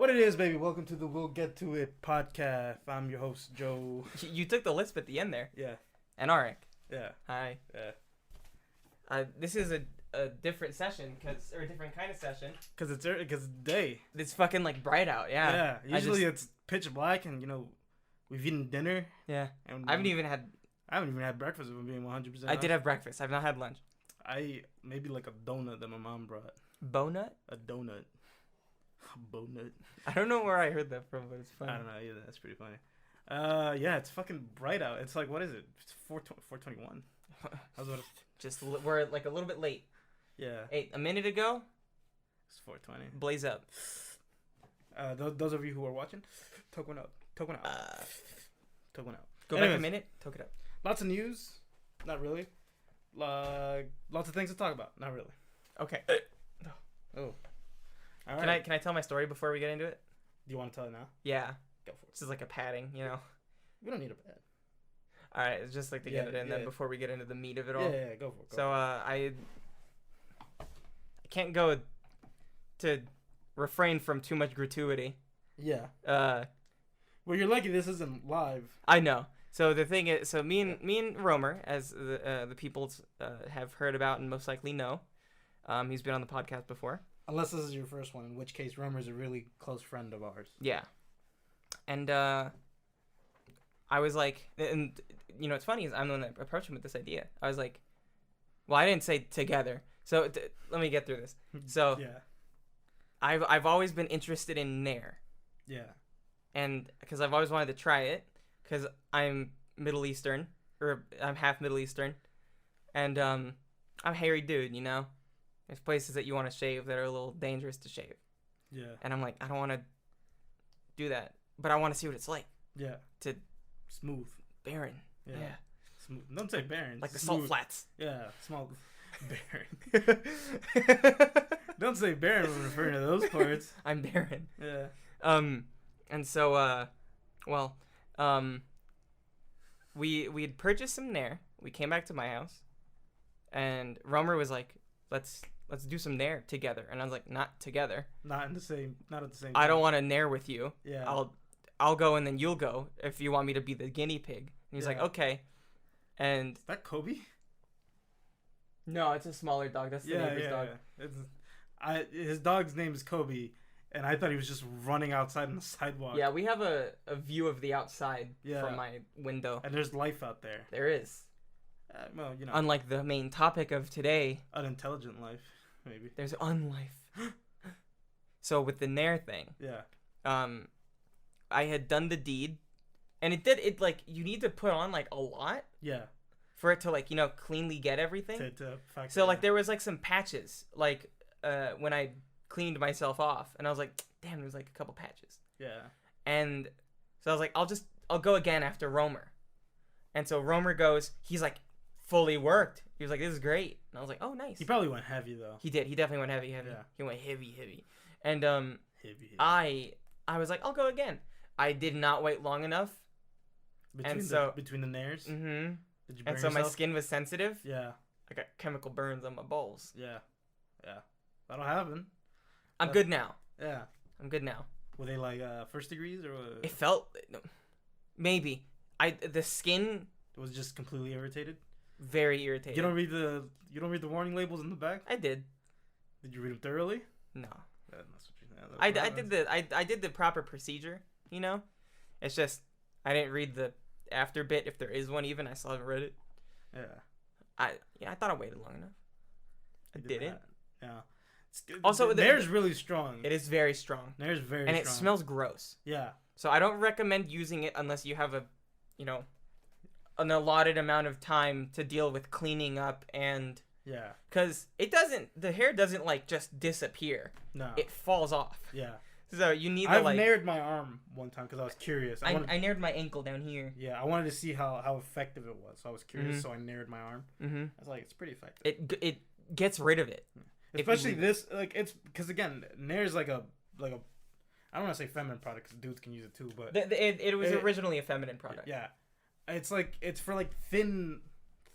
What it is, baby? Welcome to the We'll Get To It podcast. I'm your host, Joe. You took the lisp at the end there. Yeah. And Arek. Yeah. Hi. Yeah. This is a different session, or a different kind of session. Because it's day. It's fucking like bright out, yeah. Yeah. Usually it's pitch black and, we've eaten dinner. Yeah. And I haven't even had breakfast if I'm being 100% I did have breakfast. I've not had lunch. Maybe like a donut that my mom brought. Bonut? A donut. A bonut. I don't know where I heard that from, but it's funny. I don't know either. That's pretty funny. Yeah, it's fucking bright out. It's like, what is it? It's 4:21. We're like a little bit late. Yeah. A minute ago, It's 4:20. blaze up. Those of you who are watching, toke one out. Toke one out. Toke one out. Go Anyways, back a minute, toke it up. Lots of news. Not really. Lots of things to talk about. Not really. Okay. Oh. All Can right. I tell my story before we get into it? Do you want to tell it now? Yeah. Go for it. This is like a padding, We don't need a bed. All right, it's just like to get it in yeah. then before we get into the meat of it all. Yeah, go for it. So I can't go to refrain from too much gratuity. Yeah. Well, you're lucky this isn't live. I know. So the thing is, me and Romer, as the people have heard about and most likely know, he's been on the podcast before. Unless this is your first one, in which case Romer's a really close friend of ours. Yeah. And I was like, and what's funny is I'm the one that approached him with this idea. I was like, well, I didn't say together. So let me get through this. So yeah. I've always been interested in Nair. Yeah. And because I've always wanted to try it, because I'm Middle Eastern, or I'm half Middle Eastern, and I'm a hairy dude, There's places that you want to shave that are a little dangerous to shave. Yeah. And I'm like, I don't want to do that, but I want to see what it's like. Yeah. To smooth. Barren. Yeah. Yeah. Smooth. Don't say barren. Like the smooth. salt flats. Yeah. Small. Barren. Don't say barren when referring to those parts. I'm barren. Yeah. And so, we had purchased some Nair. We came back to my house, and Romer was like, let's do some Nair together. And I was like, not together. Not at the same time. I don't want to Nair with you. Yeah. I'll go and then you'll go if you want me to be the guinea pig. And he's like, okay. And is that Kobe? No, it's a smaller dog. That's the neighbor's dog. Yeah. His dog's name is Kobe, and I thought he was just running outside on the sidewalk. Yeah, we have a view of the outside from my window. And there's life out there. There is. Well, Unlike the main topic of today. Unintelligent life, maybe. There's unlife. So with the Nair thing. Yeah. I had done the deed, and you need to put on like a lot. Yeah. For it to cleanly get everything. So there was like some patches when I cleaned myself off, and I was like, damn, there's like a couple patches. Yeah. And so I was like, I'll go again after Romer. And so Romer goes, he's like fully worked. He was like, this is great. And I was like, oh, nice. He probably went heavy though. He did. He definitely went heavy. Yeah. He went heavy. And heavy. I was like, I'll go again. I did not wait long enough. Between the Nairs? Mm-hmm. Did you burn and so yourself? my skin was sensitive. Yeah. I got chemical burns on my balls. Yeah. Yeah. That'll happen. I'm good now. Yeah. I'm good now. Were they like first degrees or? It felt maybe. The skin was just completely irritated. Very irritated. You don't read the warning labels in the back? I did. Did you read them thoroughly? No. That's what you think. I did the proper procedure. It's just I didn't read the after bit, if there is one even. I still haven't read it. Yeah. I thought I waited long enough. I didn't. Yeah. Also, Nair's really strong. It is very strong. Nair's very strong. And it smells gross. Yeah. So I don't recommend using it unless you have an allotted amount of time to deal with cleaning up and. Yeah. Because the hair doesn't like just disappear. No. It falls off. Yeah. So you need to I've naired my arm one time because I was curious. I naired my ankle down here. Yeah, I wanted to see how effective it was. So I was curious, so I naired my arm. Mm-hmm. I was like, it's pretty effective. It gets rid of it. Especially this, it's because again, Nair's like a I don't want to say feminine product because dudes can use it too, but it was originally a feminine product. Yeah, it's for like thin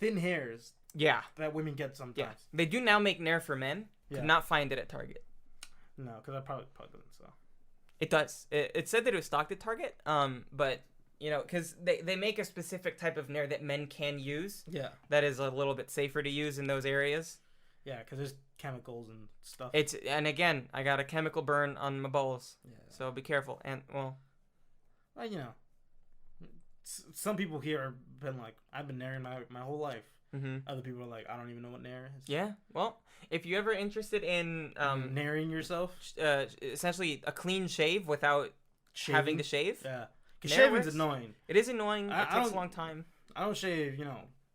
hairs. Yeah, that women get sometimes. Yeah, they do now make Nair for men. Could not find it at Target. No, because I probably doesn't sell. It does. It said that it was stocked at Target. But you know, because they make a specific type of Nair that men can use. Yeah. That is a little bit safer to use in those areas. Yeah, because there's chemicals and stuff. And again, I got a chemical burn on my balls. Yeah. So be careful. And well, you know, some people here have been like, I've been Nairing my whole life. mm-hmm. Other people are like, I don't even know what Nair is. Yeah. Well, if you're ever interested in Nairing yourself, essentially a clean shave without having to shave. Yeah. Because Nair shaving's works. annoying. It is annoying. It takes don't- a long time. I don't shave,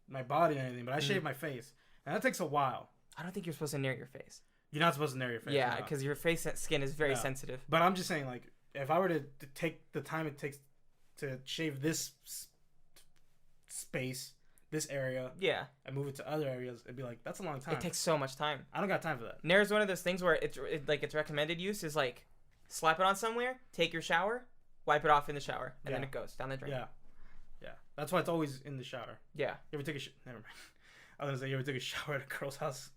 my body or anything, but I shave my face, and that takes a while. I don't think you're supposed to Nair your face. You're not supposed to Nair your face. Yeah, no. because your face skin is very No. sensitive. But I'm just saying, like, if I were to take the time it takes to shave this space, this area, Yeah. and move it to other areas, it'd be like, that's a long time. It takes so much time. I don't got time for that. Nair is one of those things where its recommended use is like slap it on somewhere, take your shower, wipe it off in the shower, and then Yeah. it goes down the drain. Yeah. That's why it's always in the shower. Yeah. You ever take a never mind. I was gonna say, you ever take a shower at a girl's house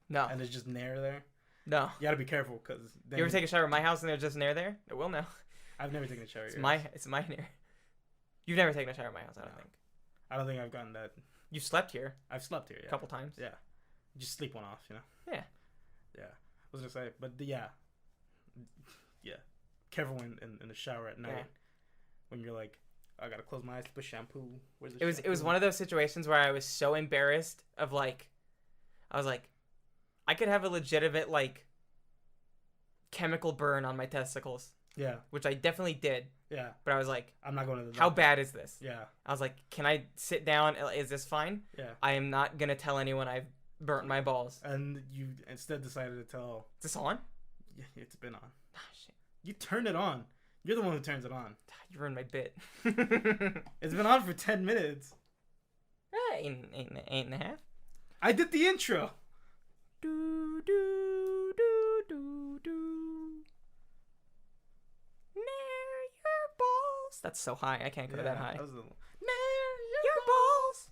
No. and there's just Nair there? No. You gotta be careful, because You ever take a shower at my house and there's just Nair there? It will now. I've never taken a shower. It's my Nair. You've never taken a shower at my house, I don't No. think. I don't think I've gotten that. You slept here I've slept here, a yeah. couple times. Yeah. Just sleep one off, Yeah. Yeah. I was gonna say, but yeah. Careful in the shower at night when you're like, I gotta close my eyes to put shampoo. Where's the It was one of those situations where I was so embarrassed of like, I was like, I could have a legitimate like chemical burn on my testicles, Yeah. which I definitely did. Yeah. But I was like, I'm not going to the how bad is this? Yeah. I was like, can I sit down? Is this fine? Yeah. I am not gonna tell anyone I've burnt my balls. And you instead decided to tell. Is this on? Yeah, it's been on. Ah, shit. You turned it on. You're the one who turns it on. You ruined my bit. It's been on for 10 minutes. Ain't and a half. I did the intro. Do do do do do. Nair your balls. That's so high. I can't go that high. That was Nair Nair your balls.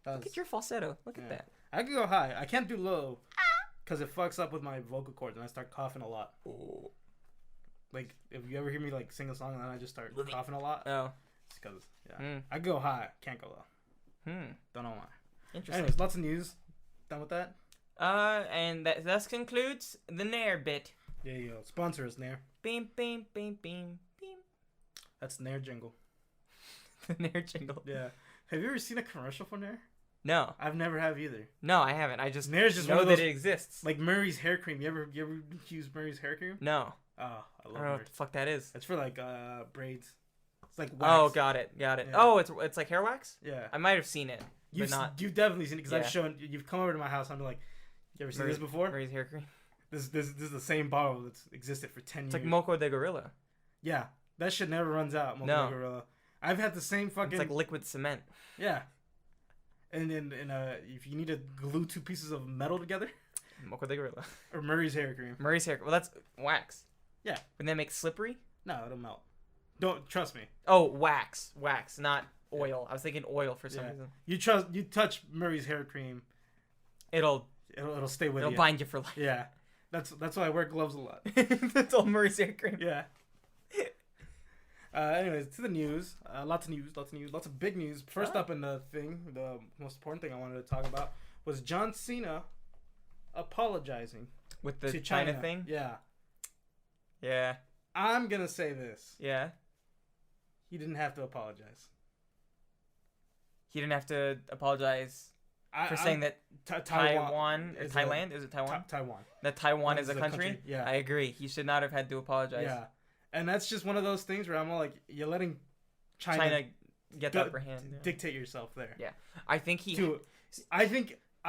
That Look was, at your falsetto. Look at yeah. that. I can go high. I can't do low because it fucks up with my vocal cords and I start coughing a lot. Oh. Like, if you ever hear me like sing a song and then I just start Living. coughing a lot, Oh. it's because Hmm. I go high, can't go low. Hmm. Don't know why. Interesting. Anyways, lots of news. Done with that? And that thus concludes the Nair bit. There you go. Sponsor us, Nair. Beam, beam, beam, beam, beam. That's Nair jingle. The Nair jingle. Yeah. Have you ever seen a commercial for Nair? No. I've never have either. No, I haven't. I just Nair's just know one of that those- it exists. Like Murray's hair cream. You ever use Murray's hair cream? No. Oh, I I love don't know Murray. what the fuck that is. It's for like braids. It's like wax. Oh, got it. Got it. Yeah. Oh, it's like hair wax? Yeah. I might have seen it, but not You've definitely seen it because I've Yeah. shown you've come over to my house and I'm like, you ever seen Murray- this before? Murray's hair cream. This is the same bottle that's existed for 10 It's years. like Moco de Gorilla. Yeah, that shit never runs out. Mocha No. Gorilla. I've had the same fucking. It's like liquid cement. Yeah. And then if you need to glue two pieces of metal together, Moco de Gorilla. or Murray's hair cream. Murray's hair. Well, that's wax. Yeah. And that makes slippery? No, it'll melt. Don't trust me. Oh, wax. Wax, not oil. I was thinking oil for some Yeah. reason. You touch Murray's hair cream, It'll it'll stay with you. bind you for life. Yeah. That's why I wear gloves a lot. That's all Murray's hair cream. Yeah. Anyways, to the news. Lots of news. Lots of big news. First up in the most important thing I wanted to talk about was John Cena apologizing With the to China China thing? Yeah. Yeah. I'm gonna say this. Yeah. He didn't have to apologize. He didn't have to apologize for saying that Taiwan is Thailand? Is it Taiwan? Taiwan. That Taiwan is Is a a country? country, yeah. I agree. He should not have had to apologize. Yeah. And that's just one of those things where I'm all like, you're letting China get the upper hand. Yeah. dictate yourself there. Yeah. I think he... I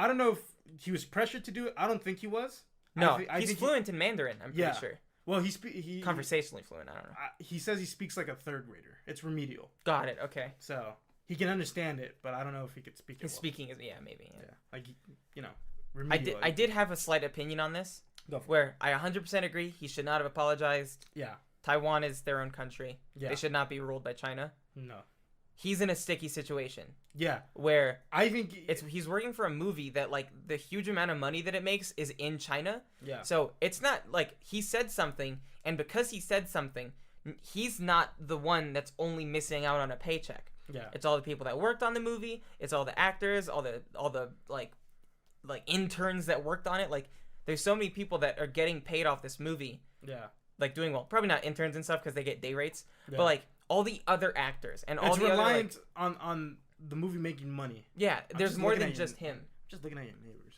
don't know if he was pressured to do it. I don't think he was. No, I he's think fluent in Mandarin, I'm pretty Yeah. sure. Well, he Conversationally fluent, I don't know. he says he speaks like a third grader. It's remedial, Got it, okay. so he can understand it, but I don't know if he could speak it. His well. speaking is... Yeah, maybe. Yeah. Yeah, like remedial. I did have a slight opinion on this, Go for it. where I 100% agree he should not have apologized. Yeah. Taiwan is their own country. Yeah. They should not be ruled by China. No. he's in a sticky situation Yeah, where I think he's working for a movie that like the huge amount of money that it makes is in China. Yeah. So it's not like he said something, and because he said something, he's not the one that's only missing out on a paycheck. Yeah. It's all the people that worked on the movie. It's all the actors, all the like interns that worked on it. Like there's so many people that are getting paid off this movie. Yeah. Like doing well. Probably not interns and stuff because they get day rates, Yeah. but like all the other actors and all it's the reliant other, like, on the movie making money. Yeah, I'm there's just more looking than at just you. him. Just looking at your neighbors.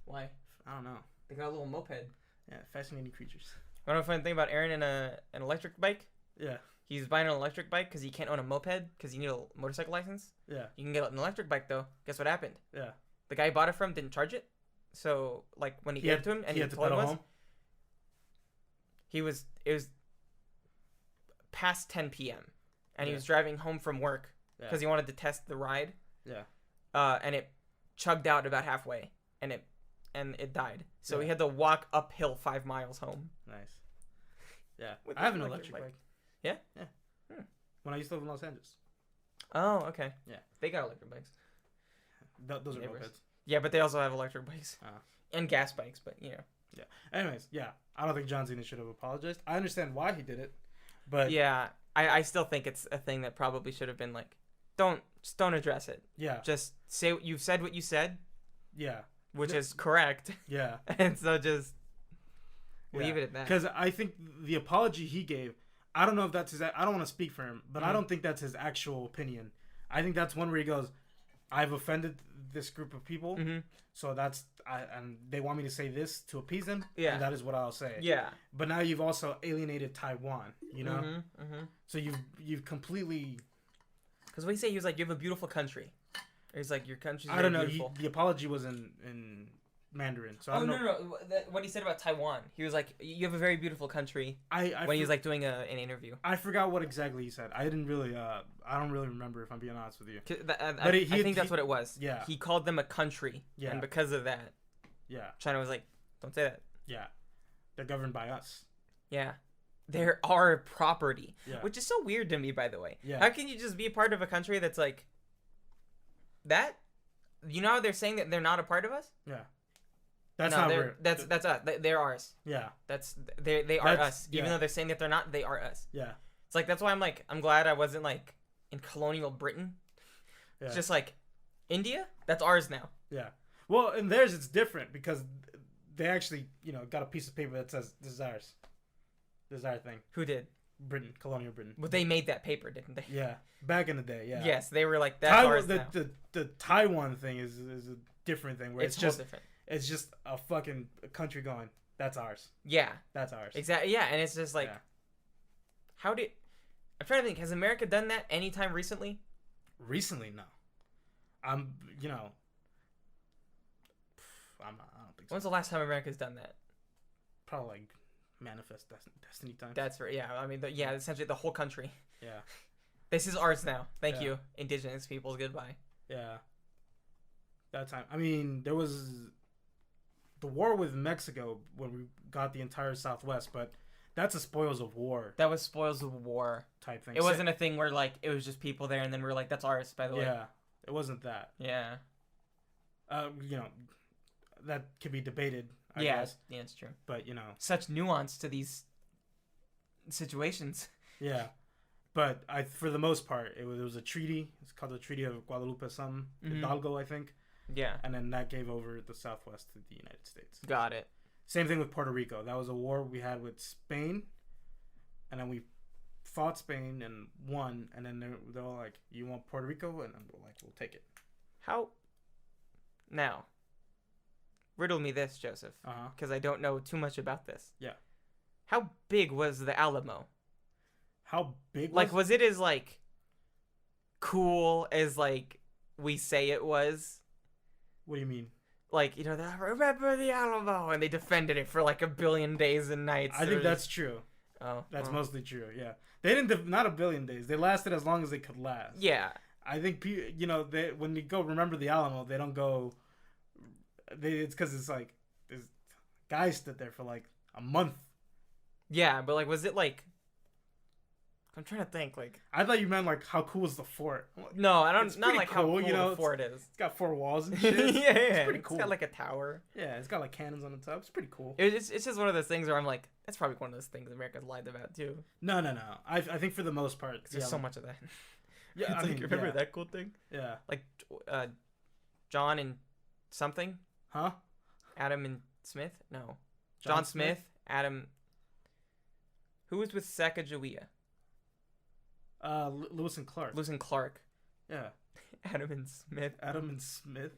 Why? I don't know. They got a little moped. Yeah, fascinating creatures. Want to know a funny thing about Aaron and an electric bike? Yeah. He's buying an electric bike because he can't own a moped because you need a motorcycle license. Yeah. You can get an electric bike though. Guess what happened? Yeah. The guy he bought it from didn't charge it. So like when he gave it to him and he had to told him pedal home. it was past 10 p.m. and he Yeah. was driving home from work Yeah. because he wanted to test the ride. Yeah. And it chugged out about halfway and it died. So Yeah. he had to walk uphill 5 miles home. Nice. Yeah. With I have an an electric electric bike. Yeah? Yeah. Hmm. When I used to live in Los Angeles. Oh, okay. Yeah. They got electric bikes. Those are Neighbors. mopeds. Yeah, but they also have electric bikes Ah. and gas bikes. But you know. Yeah. Anyways, yeah. I don't think John Cena should have apologized. I understand why he did it, but Yeah, I still think it's a thing that probably should have been like, don't address it. yeah. Just say you've said what you said, Yeah. which Yeah. is correct, Yeah. and so just leave Yeah. it at that. Because I think the apology he gave, I don't know if that's his. I don't want to speak for him, but I don't think that's his actual opinion. I think that's one where he goes, "I've offended this group of people, so and they want me to say this to appease them. Yeah. And that is what I'll say. Yeah. But now you've also alienated Taiwan. You know, Mm-hmm. so you've completely. Because what he said, he was like, "You have a beautiful country." Or he's like, "Your country's I very don't know. beautiful." The apology was in Mandarin, so I Oh don't no, know. no, no! What he said about Taiwan, he was like, "You have a very beautiful country." I When he was like doing an interview. I forgot what exactly he said. I didn't really. I don't really remember, if I'm being honest with you. I But think that's what it was. Yeah. He called them a country, Yeah. and because of that, Yeah. China was like, "Don't say that." Yeah. They're governed by us. Yeah. They're our property. Yeah. Which is so weird to me, by the way. Yeah. How can you just be a part of a country that's like that? You know how they're saying that they're not a part of us? Yeah. That's no, not they're, real. that's us. They're ours. Yeah. They are That's- us. Even yeah. though they're saying that they're not, they are us. Yeah. It's like that's why I'm glad I wasn't like in colonial Britain. Yeah. It's just like India, that's ours now. Yeah. Well, in theirs it's different because they actually, got a piece of paper that says this is ours. This is our thing. Who did? Britain, colonial Britain. Well, they made that paper, didn't they? Yeah. Back in the day, yeah. Yes, they were like that's ours now. The Taiwan thing is a different thing where it's whole just different. it's just a fucking country going, that's ours. Yeah. That's ours. Exactly. Yeah, and it's just like, Yeah. how did? I'm trying to think. Has America done that anytime recently? Recently, no. I don't think so. When's the last time America's done that? Probably like Manifest Destiny time. That's right. Yeah, I mean, essentially the whole country. Yeah. This is ours now. Thank Yeah. you, indigenous peoples. Goodbye. Yeah. That time. I mean, there was the war with Mexico when we got the entire Southwest, but that's a spoils of war That was spoils of war. type thing. It wasn't a thing where like it was just people there, and then we're like, that's ours. By the way. Yeah. It wasn't that. Yeah. That could be debated, I Yeah. guess. Yeah, it's true. But, Such nuance to these situations. yeah. But for the most part, it was a treaty. It's called the Treaty of Guadalupe something. Hidalgo, I think. Yeah. And then that gave over the Southwest to the United States. Got it. Same thing with Puerto Rico. That was a war we had with Spain. And then we fought Spain and won. And then they're all like, you want Puerto Rico? And then we're like, we'll take it. How? Now, riddle me this, Joseph, Uh-huh. because I don't know too much about this. Yeah. How big was the Alamo? How big Was it as like cool as like we say it was? What do you mean? Like, remember the Alamo, and they defended it for like a billion days and nights. I think that's true. Oh, That's well. mostly true, yeah. They didn't, not a billion days. They lasted as long as they could last. Yeah. I think, when you go remember the Alamo, they don't go, it's because it's like, this guy stood there for like a month. Yeah, but like, was it like, I'm trying to think. Like, I thought you meant like how cool is the fort? no, I don't. It's Not pretty like how cool, cool you know, the fort is. It's got 4 walls and shit. It's pretty cool. It's got like a tower. Yeah, it's got like cannons on the top. It's pretty cool. It's just one of those things where I'm like, that's probably one of those things America's lied about too. No. I think for the most part, There's so much of that. Yeah, I mean, remember that cool thing? Yeah. Like, John and something. Huh? Adam and Smith? No. John Smith. Adam. Who was with Sacagawea? Lewis and Clark. Lewis and Clark. Yeah. Adam and Smith. Adam and Smith.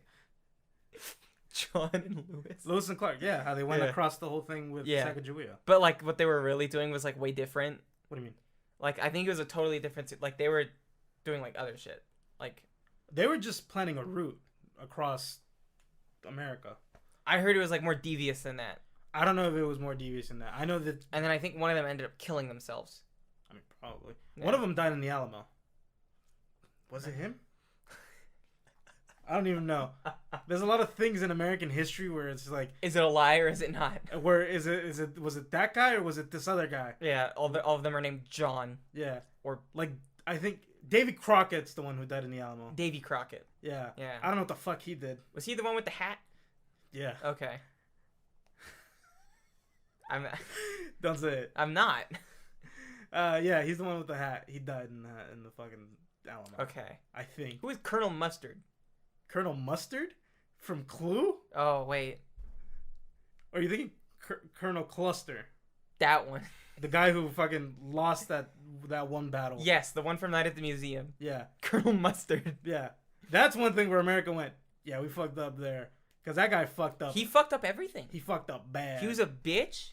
John and Lewis. Lewis and Clark. Yeah, how they went across the whole thing with Sacagawea. But like what they were really doing was like way different. What do you mean? Like I think it was a totally different. Like they were doing like other shit. Like they were just planning a route across America. I heard it was like more devious than that. I don't know if it was more devious than that. I know that. And then I think one of them ended up killing themselves. I mean, probably. Yeah. One of them died in the Alamo. Was it him? I don't even know. There's a lot of things in American history where it's like, is it a lie or is it not? Where is it? Was it that guy or was it this other guy? Yeah, all of them are named John. Yeah, or like I think Davy Crockett's the one who died in the Alamo. Davy Crockett. Yeah. Yeah. I don't know what the fuck he did. Was he the one with the hat? Yeah. Okay. Don't say it. I'm not. Yeah, he's the one with the hat. He died in the fucking Alamo. Okay. I think. Who is Colonel Mustard? Colonel Mustard from Clue? Oh wait. Or are you thinking Colonel Cluster? That one. The guy who fucking lost that one battle. Yes, the one from Night at the Museum. Yeah. Colonel Mustard. Yeah. That's one thing where America went, yeah, we fucked up there. Because that guy fucked up. He fucked up everything. He fucked up bad. He was a bitch,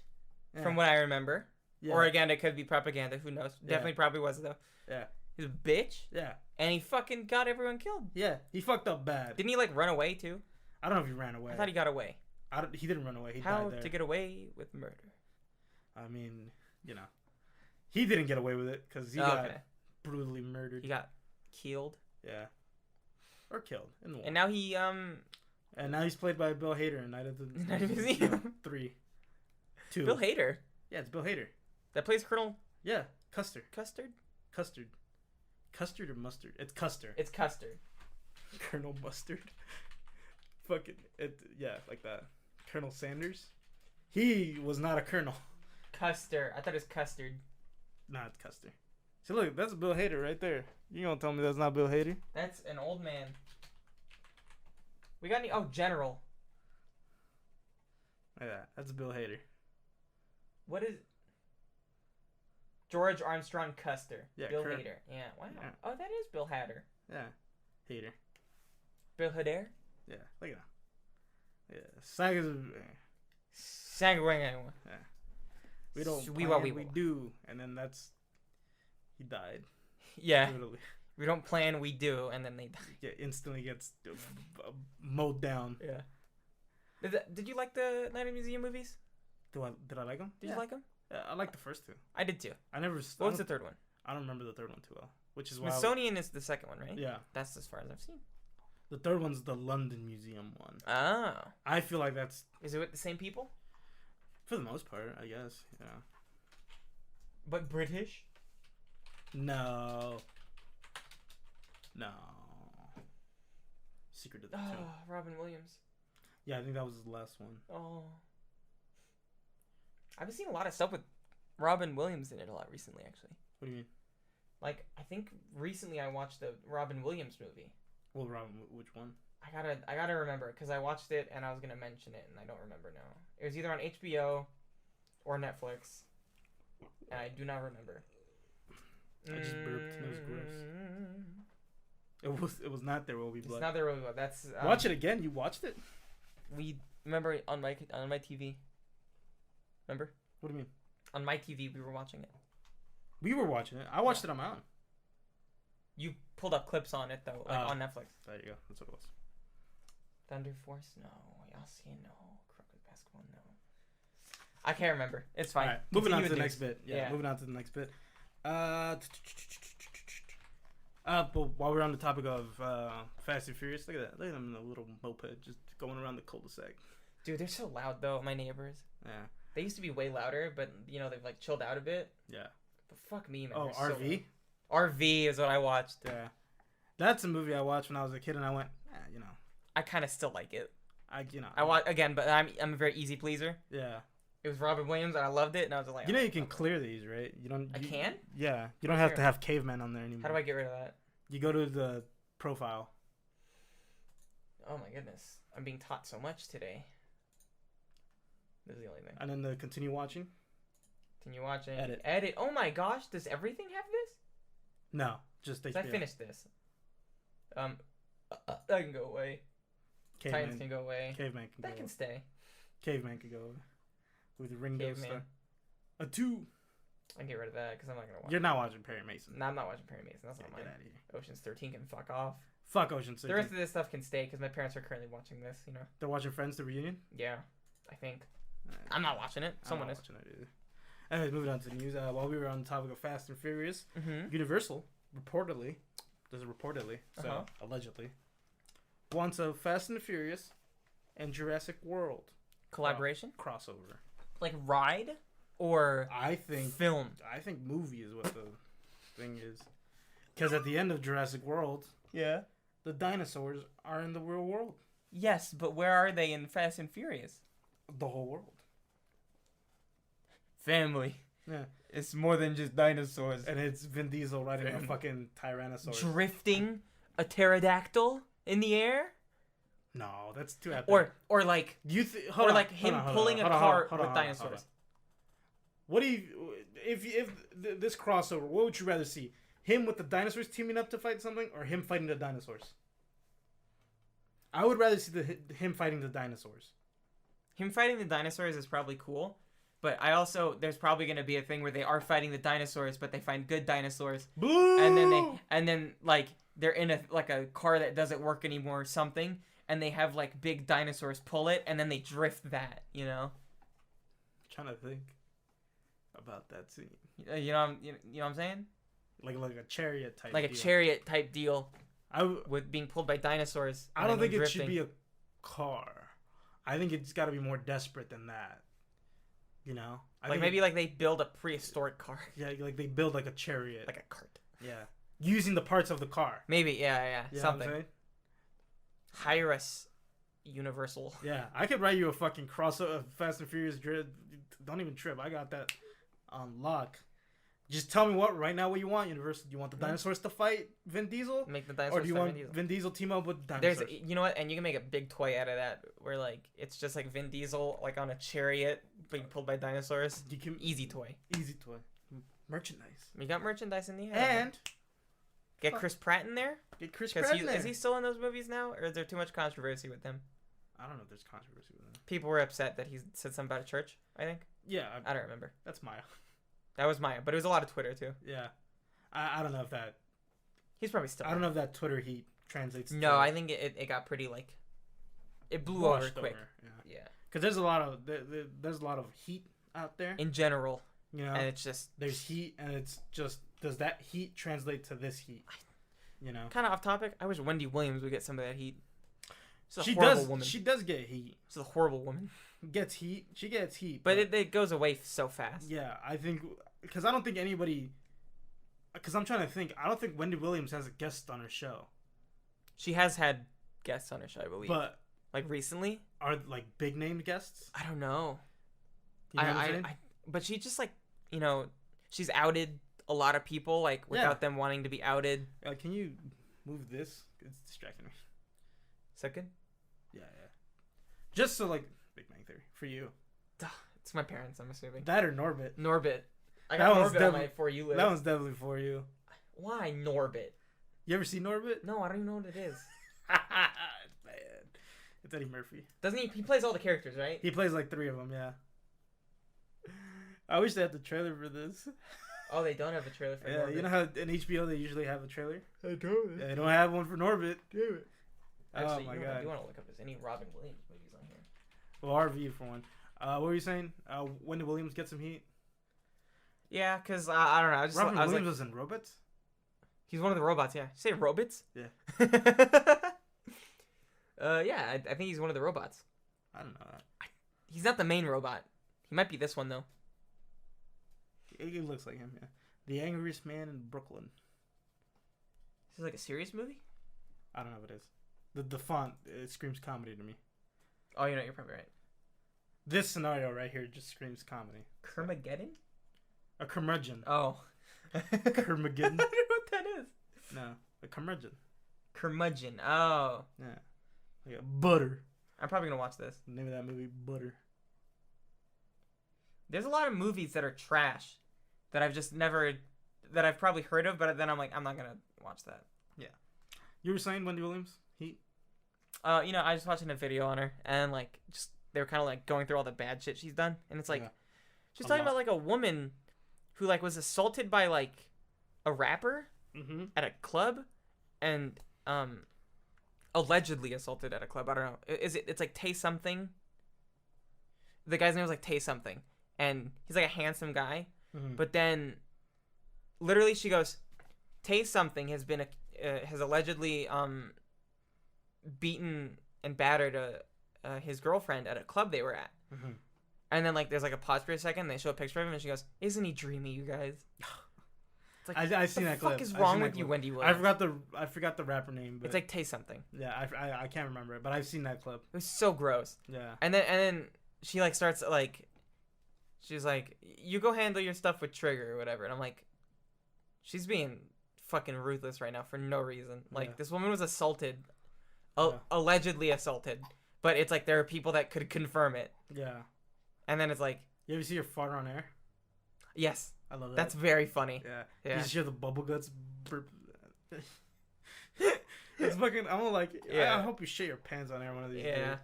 from what I remember. Yeah. Or again, it could be propaganda. Who knows? Definitely probably was, though. Yeah. He was a bitch. Yeah. And he fucking got everyone killed. Yeah. He fucked up bad. Didn't he, like, run away, too? I don't know if he ran away. I thought he got away. He didn't run away. He How died there. to get away with murder? I mean, you know. He didn't get away with it because he got brutally murdered. He got killed. Yeah. Or killed. In the war. And now he, And now he's played by Bill Hader in Night at the Museum. 3. 2. Bill Hader? Yeah, it's Bill Hader. That plays Colonel... Yeah, Custer. Custard? Custard. Custard or mustard? It's Custer. It's Custard. Colonel Mustard. Fucking... Yeah, like that. Colonel Sanders. He was not a colonel. Custer. I thought it was Custard. Nah, it's Custer. See, look, that's Bill Hader right there. You gonna tell me that's not Bill Hader? That's an old man. We got any... Oh, General. Yeah, that's Bill Hader. What is... George Armstrong Custer. Yeah, Bill Hader. Yeah, wow. Yeah. Oh, that is Bill Hader. Yeah, Hader. Bill Hader? Yeah, look at him. Yeah, Sanguine. Yeah. We don't we do. And then he died. Yeah. Literally. We don't plan, we do, and then they die. Yeah, instantly gets mowed down. Yeah. Did you like the Night at the Museum movies? Did I like them? Did you like them? Yeah, I liked the first 2. I did too. What was the third one? I don't remember the third one too well. Which is Smithsonian is the second one, right? Yeah. That's as far as I've seen. The third one's the London Museum one. Oh. I feel like that's... Is it with the same people? For the most part, I guess. Yeah. But British? No. Secret of the Tomb. Robin Williams. Yeah, I think that was his last one. Oh. I've been seeing a lot of stuff with Robin Williams in it a lot recently, actually. What do you mean? Like, I think recently I watched the Robin Williams movie. Well, which one? I gotta remember, because I watched it and I was gonna mention it, and I don't remember now. It was either on HBO or Netflix, and I do not remember. I just burped. It was gross. It was not There Will Be Blood. It's not There Will Be Blood. That's watch it again. You watched it? We remember on my TV. Remember? What do you mean? On my TV, we were watching it. We were watching it. I watched it on my own. You pulled up clips on it though, like on Netflix. There you go. That's what it was. Thunder Force, no. Yassine, no. Crooked Basketball, no. I can't remember. It's fine. All right, moving on to the next bit. Yeah, moving on to the next bit. But while we're on the topic of Fast and Furious, look at that. Look at them in a little moped just going around the cul-de-sac. Dude, they're so loud though. My neighbors. Yeah. They used to be way louder, but they've like chilled out a bit. Yeah. But fuck me, man. Oh, RV? RV is what I watched. Yeah. That's a movie I watched when I was a kid, and I went, you know. I kind of still like it. I watch again, but I'm a very easy pleaser. Yeah. It was Robin Williams, and I loved it, and I was like, you know, you can clear these, right? I can? Yeah. You don't have to have cavemen on there anymore. How do I get rid of that? You go to the profile. Oh my goodness, I'm being taught so much today. This is the only thing. And then the continue watching. Continue watching. Edit. Oh my gosh, does everything have this? No, just HBO. I finished this. That can go away. Caveman. Titans can go away. Caveman can that go can stay. Caveman can go away. With the Ringo Caveman. stuff. A 2. I can get rid of that because I'm not gonna watch. You're not watching Perry Mason. No, I'm not watching Perry Mason. That's not mine. Get out of here. Ocean's 13 can fuck off. Fuck Ocean's 13. The rest of this stuff can stay because my parents are currently watching this. You know. They're watching Friends, the reunion. Yeah, I think. I'm not watching it. Someone is. Watching it either. Anyways, moving on to the news. While we were on the topic of Fast and Furious, Mm-hmm. Universal reportedly, so allegedly, wants a Fast and the Furious and Jurassic World collaboration crossover. Like ride or I think film. I think movie is what the thing is, because at the end of Jurassic World, Yeah. the dinosaurs are in the real world. Yes, but where are they in Fast and Furious? The whole world. Family. Yeah. It's more than just dinosaurs. And it's Vin Diesel riding a fucking Tyrannosaurus. Drifting a pterodactyl in the air? No, that's too epic. Or like him pulling a car with dinosaurs. What do you if this crossover, what would you rather see? Him with the dinosaurs teaming up to fight something, or him fighting the dinosaurs? I would rather see him fighting the dinosaurs. Him fighting the dinosaurs is probably cool, but there's probably going to be a thing where they are fighting the dinosaurs, but they find good dinosaurs. Boo! And then like they're in a car that doesn't work anymore or something, and they have like big dinosaurs pull it, and then they drift that, you know? I'm trying to think about that scene. You know what I'm saying? Like a chariot type. Like deal. a chariot type deal. With being pulled by dinosaurs. I don't think it should be a car. I think it's got to be more desperate than that. You know? Maybe they build a prehistoric car. Yeah, like they build like a chariot. Like a cart. Yeah. Using the parts of the car. Maybe, yeah. You know something. What I'm saying? Hire us, Universal. Yeah, I could write you a fucking crossover Fast and Furious Dread. Don't even trip. I got that on lock. Just tell me what you want, Universal. Do you want the dinosaurs to fight Vin Diesel? Make the dinosaurs or do you want Vin Diesel team up with dinosaurs? You know what? And you can make a big toy out of that, where it's just like Vin Diesel on a chariot being pulled by dinosaurs. Easy toy. Easy toy. Merchandise. We got merchandise in the end. And get Chris Pratt in there. Get Chris Pratt in there. Is he still in those movies now, or is there too much controversy with him? I don't know if there's controversy with him. People were upset that he said something about a church. I think. Yeah. I don't remember. That's Maya. That was Maya, but it was a lot of Twitter too. Yeah, I don't know if that. He's probably still. I don't know if that Twitter heat translates. No, I think it got pretty it blew over quick. Yeah. Because there's a lot of heat out there in general. You know, and it's just there's heat, and it's just does that heat translate to this heat? You know, kind of off topic. I wish Wendy Williams would get some of that heat. She does. Woman. She does get heat. She's a horrible woman. Gets heat. She gets heat. But it goes away so fast. Yeah, I think because I don't think anybody. Because I'm trying to think. I don't think Wendy Williams has a guest on her show. She has had guests on her show, I believe. But recently, are big named guests? I don't know. You know what I'm saying? But she just she's outed a lot of people without them wanting to be outed. Can you move this? It's distracting me. Is that good? Yeah. Just so Big Bang Theory for you. It's my parents, I'm assuming. That or Norbit. I got Norbit on my For You list. That one's definitely for you. Why Norbit? You ever see Norbit? No, I don't even know what it is. It's bad. It's Eddie Murphy. Doesn't he? He plays all the characters, right? He plays 3 of them, yeah. I wish they had the trailer for this. Oh, they don't have a trailer for Norbit. Yeah, you know how in HBO they usually have a trailer? I don't. Yeah, they don't have one for Norbit. Damn it. Actually, oh my God. I do want to look up if there's any Robin Williams movies on here. Well, RV for one. What were you saying? Wendy Williams get some heat? Yeah, because I don't know. Robin Williams was in Robots? He's one of the robots, yeah. You say robots? Yeah. Yeah, I think he's one of the robots. I don't know that. He's not the main robot. He might be this one, though. He looks like him, yeah. The Angriest Man in Brooklyn. Is this like a serious movie? I don't know what it is. The font, it screams comedy to me. Oh, you know, you're probably right. This scenario right here just screams comedy. Kermageddon? A curmudgeon. Oh. Kermageddon? I don't know what that is. No, a curmudgeon. Curmudgeon. Oh. Yeah. Like a butter. I'm probably going to watch this. The name of that movie, Butter. There's a lot of movies that are trash that I've just never, that I've probably heard of, but then I'm like, I'm not going to watch that. Yeah. You were saying Wendy Williams? Heat? You know, I was watching a video on her, and like, just they were kind of like going through all the bad shit she's done, and it's like, she's talking about like a woman who like was assaulted by like a rapper at a club, and allegedly assaulted at a club. I don't know. It's like Tay something. The guy's name was like Tay something, and he's like a handsome guy, but then literally she goes, Tay something has been has allegedly beaten and battered his girlfriend at a club they were at. And then like there's like a pause for a second, and they show a picture of him, and she goes, "Isn't he dreamy, you guys?" It's like, I've seen that clip. What the fuck is wrong with you, Wendy Williams? I forgot the rapper name. But it's like Tay something. Yeah, I can't remember it, but I've seen that clip. It was so gross. Yeah. And then she like starts like, she's like, "You go handle your stuff with Trigger or whatever," and I'm like, she's being fucking ruthless right now for no reason. Like this woman was assaulted, allegedly assaulted, but it's like there are people that could confirm it. Yeah. And then it's like, you ever see her fart on air? Yes. I love that. That's very funny. Yeah. You just hear the bubble guts burp. It's fucking, I'm like, I hope you shit your pants on air one of these days.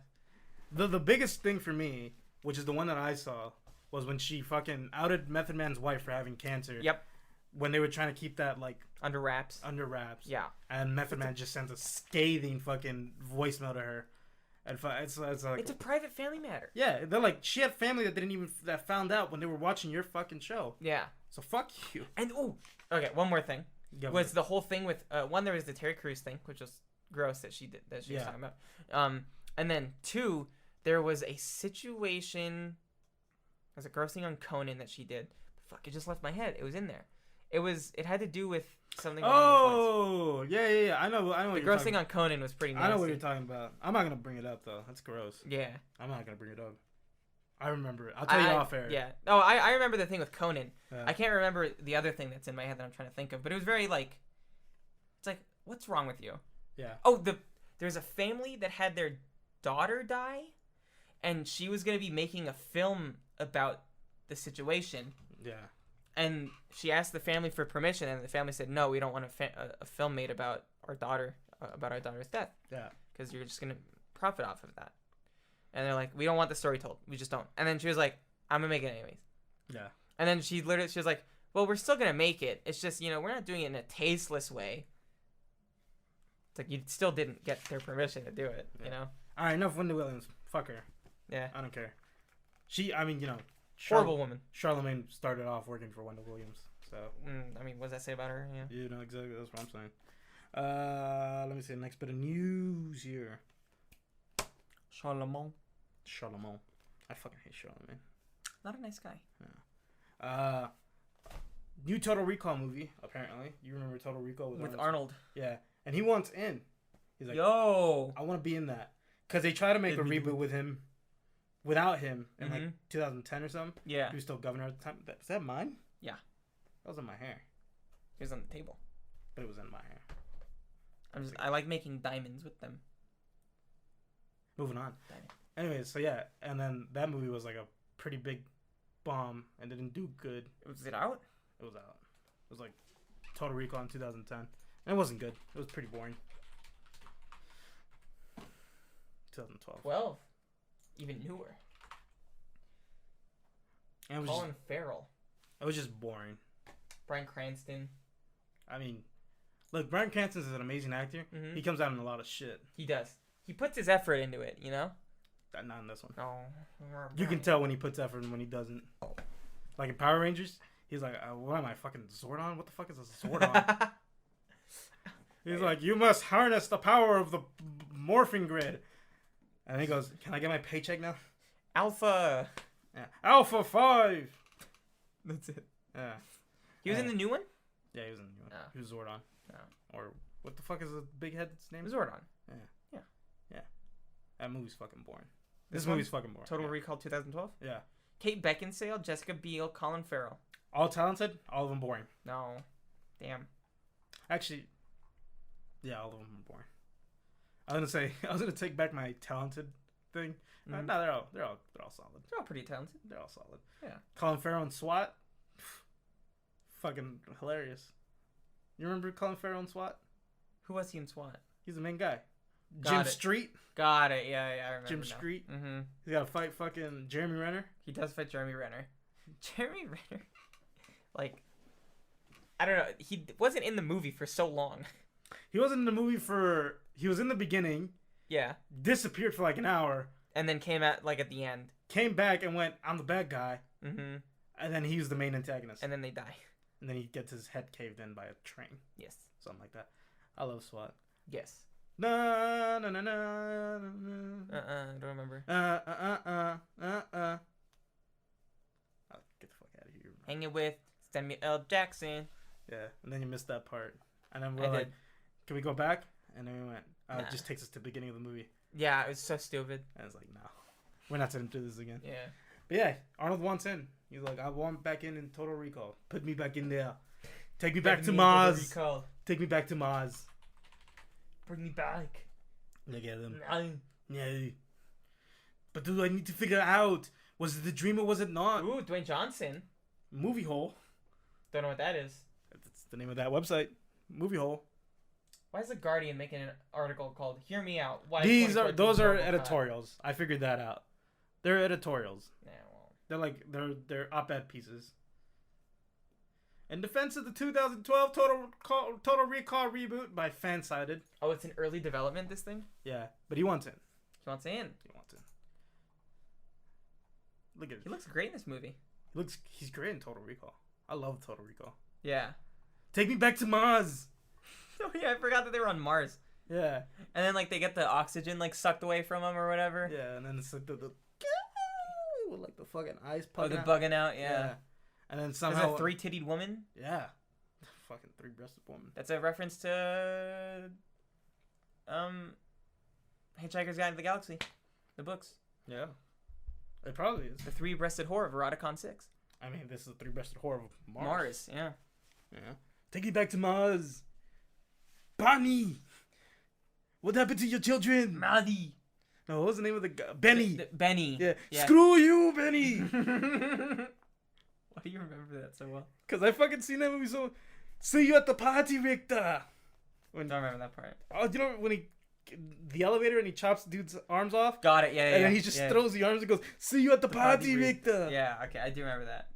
The biggest thing for me, which is the one that I saw, was when she fucking outed Method Man's wife for having cancer. Yep. When they were trying to keep that like under wraps. Yeah. And Method Man just sends a scathing fucking voicemail to her. And it's like, it's a private family matter. Yeah, they're like, she had family that found out when they were watching your fucking show. Yeah. So fuck you. And okay, one more thing was the whole thing with one. There was the Terry Crews thing, which was gross that she was talking about. And then two, there was a situation. There's a gross thing on Conan that she did. Fuck, it just left my head. It was in there. It had to do with something. Oh, yeah. I know. The gross thing on Conan was pretty nasty. I know what you're talking about. I'm not gonna bring it up though. That's gross. Yeah. I'm not gonna bring it up. I remember it. I'll tell you off air. Yeah. Oh, I remember the thing with Conan. Yeah. I can't remember the other thing that's in my head that I'm trying to think of, but it was very like, it's like, what's wrong with you? Yeah. Oh, there's a family that had their daughter die, and she was gonna be making a film about the situation. Yeah. And she asked the family for permission, and the family said, "No, we don't want a film made about our daughter's death. Yeah, because you're just gonna profit off of that." And they're like, "We don't want the story told. We just don't." And then she was like, "I'm gonna make it anyways." Yeah. And then she was like, "Well, we're still gonna make it. It's just, we're not doing it in a tasteless way." It's like you still didn't get their permission to do it, you know. All right, enough Wendy Williams. Fuck her. Yeah. I don't care. Horrible woman. Charlemagne started off working for Wendy Williams, so. What does that say about her? Yeah. You know exactly. That's what I'm saying. Let me see the next bit of news here. Charlemagne. I fucking hate Charlemagne. Not a nice guy. Yeah. New Total Recall movie. Apparently, you remember Total Recall with Arnold? Yeah, and he wants in. He's like, "Yo, I want to be in that," because they try to make a reboot with him. Without him in like 2010 or something. Yeah. He was still governor at the time. Is that mine? Yeah. That was in my hair. It was on the table. But it was in my hair. I like making diamonds with them. Moving on. Anyways, so yeah, and then that movie was like a pretty big bomb and didn't do good. Was it out? It was out. It was like Total Recall in 2010. And it wasn't good. It was pretty boring. 2012. 12. Even newer. And it was Colin Farrell. It was just boring. Bryan Cranston. I mean, look, Bryan Cranston is an amazing actor. Mm-hmm. He comes out in a lot of shit. He does. He puts his effort into it, you know? Not in this one. No. You can tell when he puts effort and when he doesn't. Like in Power Rangers, he's like, what am I, fucking Zordon? What the fuck is a Zordon? He's like, you must harness the power of the morphing grid. And he goes, can I get my paycheck now? Alpha. Yeah. Alpha 5. That's it. Yeah. He was in the new one? Yeah, he was in the new one. Oh. He was Zordon. Oh. Or what the fuck is the big head's name? Zordon. Yeah. That movie's fucking boring. This This movie's fucking boring. Total Recall 2012? Yeah. Kate Beckinsale, Jessica Biel, Colin Farrell. All talented, all of them boring. No. Damn. Actually, yeah, all of them are boring. I was gonna take back my talented thing. No, they're all solid. They're all pretty talented. They're all solid. Yeah. Colin Farrell and SWAT, fucking hilarious. You remember Colin Farrell and SWAT? Who was he in SWAT? He's the main guy. Got Jim it. Street. Got it. Yeah, I remember. Jim now. Street. Mm-hmm. He's got to fight fucking Jeremy Renner. He does fight Jeremy Renner. Jeremy Renner, like, I don't know. He wasn't in the movie for so long. He wasn't in the movie for. He was in the beginning. Yeah. Disappeared for like an hour. And then came at like at the end. Came back and went, I'm the bad guy. Mm-hmm. And then he was the main antagonist. And then they die. And then he gets his head caved in by a train. Yes. Something like that. I love SWAT. Yes. Na na na na na. I don't remember. Oh, get the fuck out of here. Hanging with Samuel L. Jackson. Yeah, and then you missed that part. And then I we're like, did. can we go back? And then we went, Nah. it just takes us to the beginning of the movie. Yeah, it was so stupid. And it's like, no. We're not going to do this again. Yeah. But yeah, Arnold wants in. He's like, I want back in Total Recall. Put me back in there. Take me back to Mars. Take me back to Mars. Bring me back. Look at him. No. No. But do I need to figure out, was it the dream or was it not? Ooh, Dwayne Johnson. Movie Hole. Don't know what that is. That's the name of that website. Movie Hole. Why is The Guardian making an article called "Hear Me Out"? Why Those are editorials. I figured that out. They're editorials. Yeah, well. They're like they're op-ed pieces. In defense of the 2012 Total Recall reboot by Fansided. Oh, it's in early development, this thing? Yeah, but he wants in. He wants in. He wants in. Look at it. He looks great in this movie. He's great in Total Recall. I love Total Recall. Yeah. Take me back to Mars. Oh yeah, I forgot that they were on Mars. Yeah. And then like they get the oxygen like sucked away from them or whatever. Yeah, and then it's like the with like the fucking eyes Oh, pugging they're out. bugging out. Yeah. And then Is somehow a three-tittied woman? Yeah. Fucking three-breasted woman. That's a reference to Hitchhiker's Guide to the Galaxy, the books. Yeah. It probably is. The three-breasted whore of Eroticon 6. I mean, this is the three-breasted whore of Mars. Mars, yeah. Yeah. Take me back to Mars. Bonnie. What happened to your children? Maddie. No, what was the name of the guy? Benny. Benny. Yeah. Yeah. Screw you, Benny. Why do you remember that so well? Because I fucking seen that movie so... See you at the party, Victor. I don't remember that part. Oh, you know when he... The elevator and he chops dude's arms off? Got it, yeah, And then he just throws the arms and goes, see you at the party, Victor. Yeah, okay, I do remember that.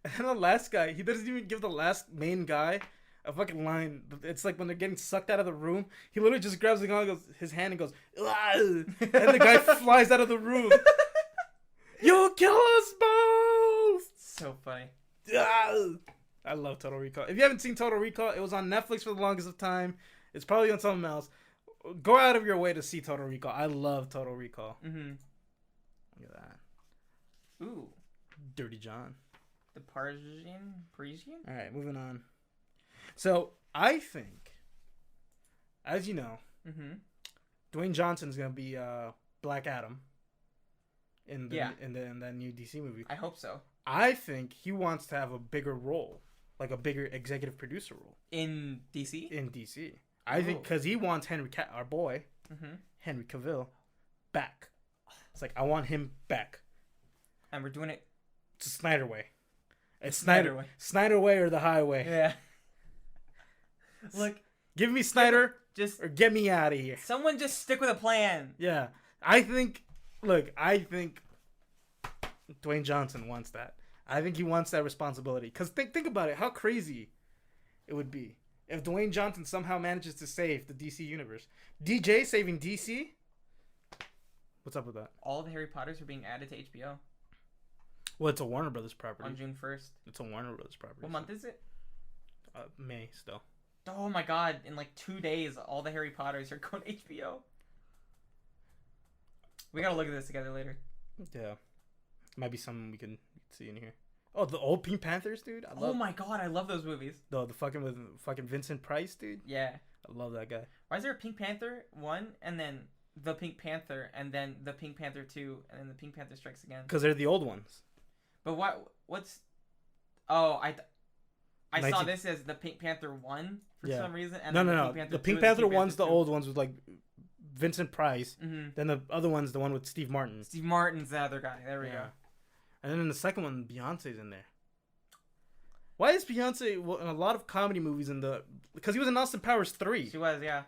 And then the last guy, he doesn't even give the last main guy a fucking line. It's like when they're getting sucked out of the room, he literally just grabs the guy, his hand and goes, "Ah!" And the guy flies out of the room. You'll kill us both! So funny. Ah! I love Total Recall. If you haven't seen Total Recall, it was on Netflix for the longest of time. It's probably on something else. Go out of your way to see Total Recall. I love Total Recall. Mm-hmm. Look at that. Ooh. Dirty John. The Parisian? All right, moving on. So, I think, as you know, Dwayne Johnson's going to be Black Adam in that new DC movie. I hope so. I think he wants to have a bigger role, like a bigger executive producer role. In DC? In DC. I think because he wants our boy, Henry Cavill, back. It's like, I want him back. And we're doing it. It's a Snyder way. It's Snyder way. Snyder way or the highway. Yeah. Look. Give me Snyder or get me out of here. Someone just stick with a plan. Yeah. I think Dwayne Johnson wants that. I think he wants that responsibility. Because think about it. How crazy it would be if Dwayne Johnson somehow manages to save the DC universe. DJ saving DC? What's up with that? All of the Harry Potters are being added to HBO. Well, it's a Warner Brothers property. On June 1st. It's a Warner Brothers property. What month is it? May still. Oh my god, in like 2 days, all the Harry Potters are going to HBO. We gotta look at this together later. Yeah. Might be something we can see in here. Oh, the old Pink Panthers, dude. Oh my god, I love those movies. The fucking with fucking Vincent Price, dude. Yeah. I love that guy. Why is there a Pink Panther 1 and then the Pink Panther and then the Pink Panther 2 and then the Pink Panther Strikes Again? Because they're the old ones. But what's... Oh, I saw this as the Pink Panther 1 for some reason. And no. The Pink Panther 1's the old ones with like Vincent Price. Mm-hmm. Then the other one's the one with Steve Martin. Steve Martin's the other guy. There we go. And then in the second one, Beyonce's in there. Why is Beyonce in a lot of comedy movies because he was in Austin Powers 3. She was, yeah.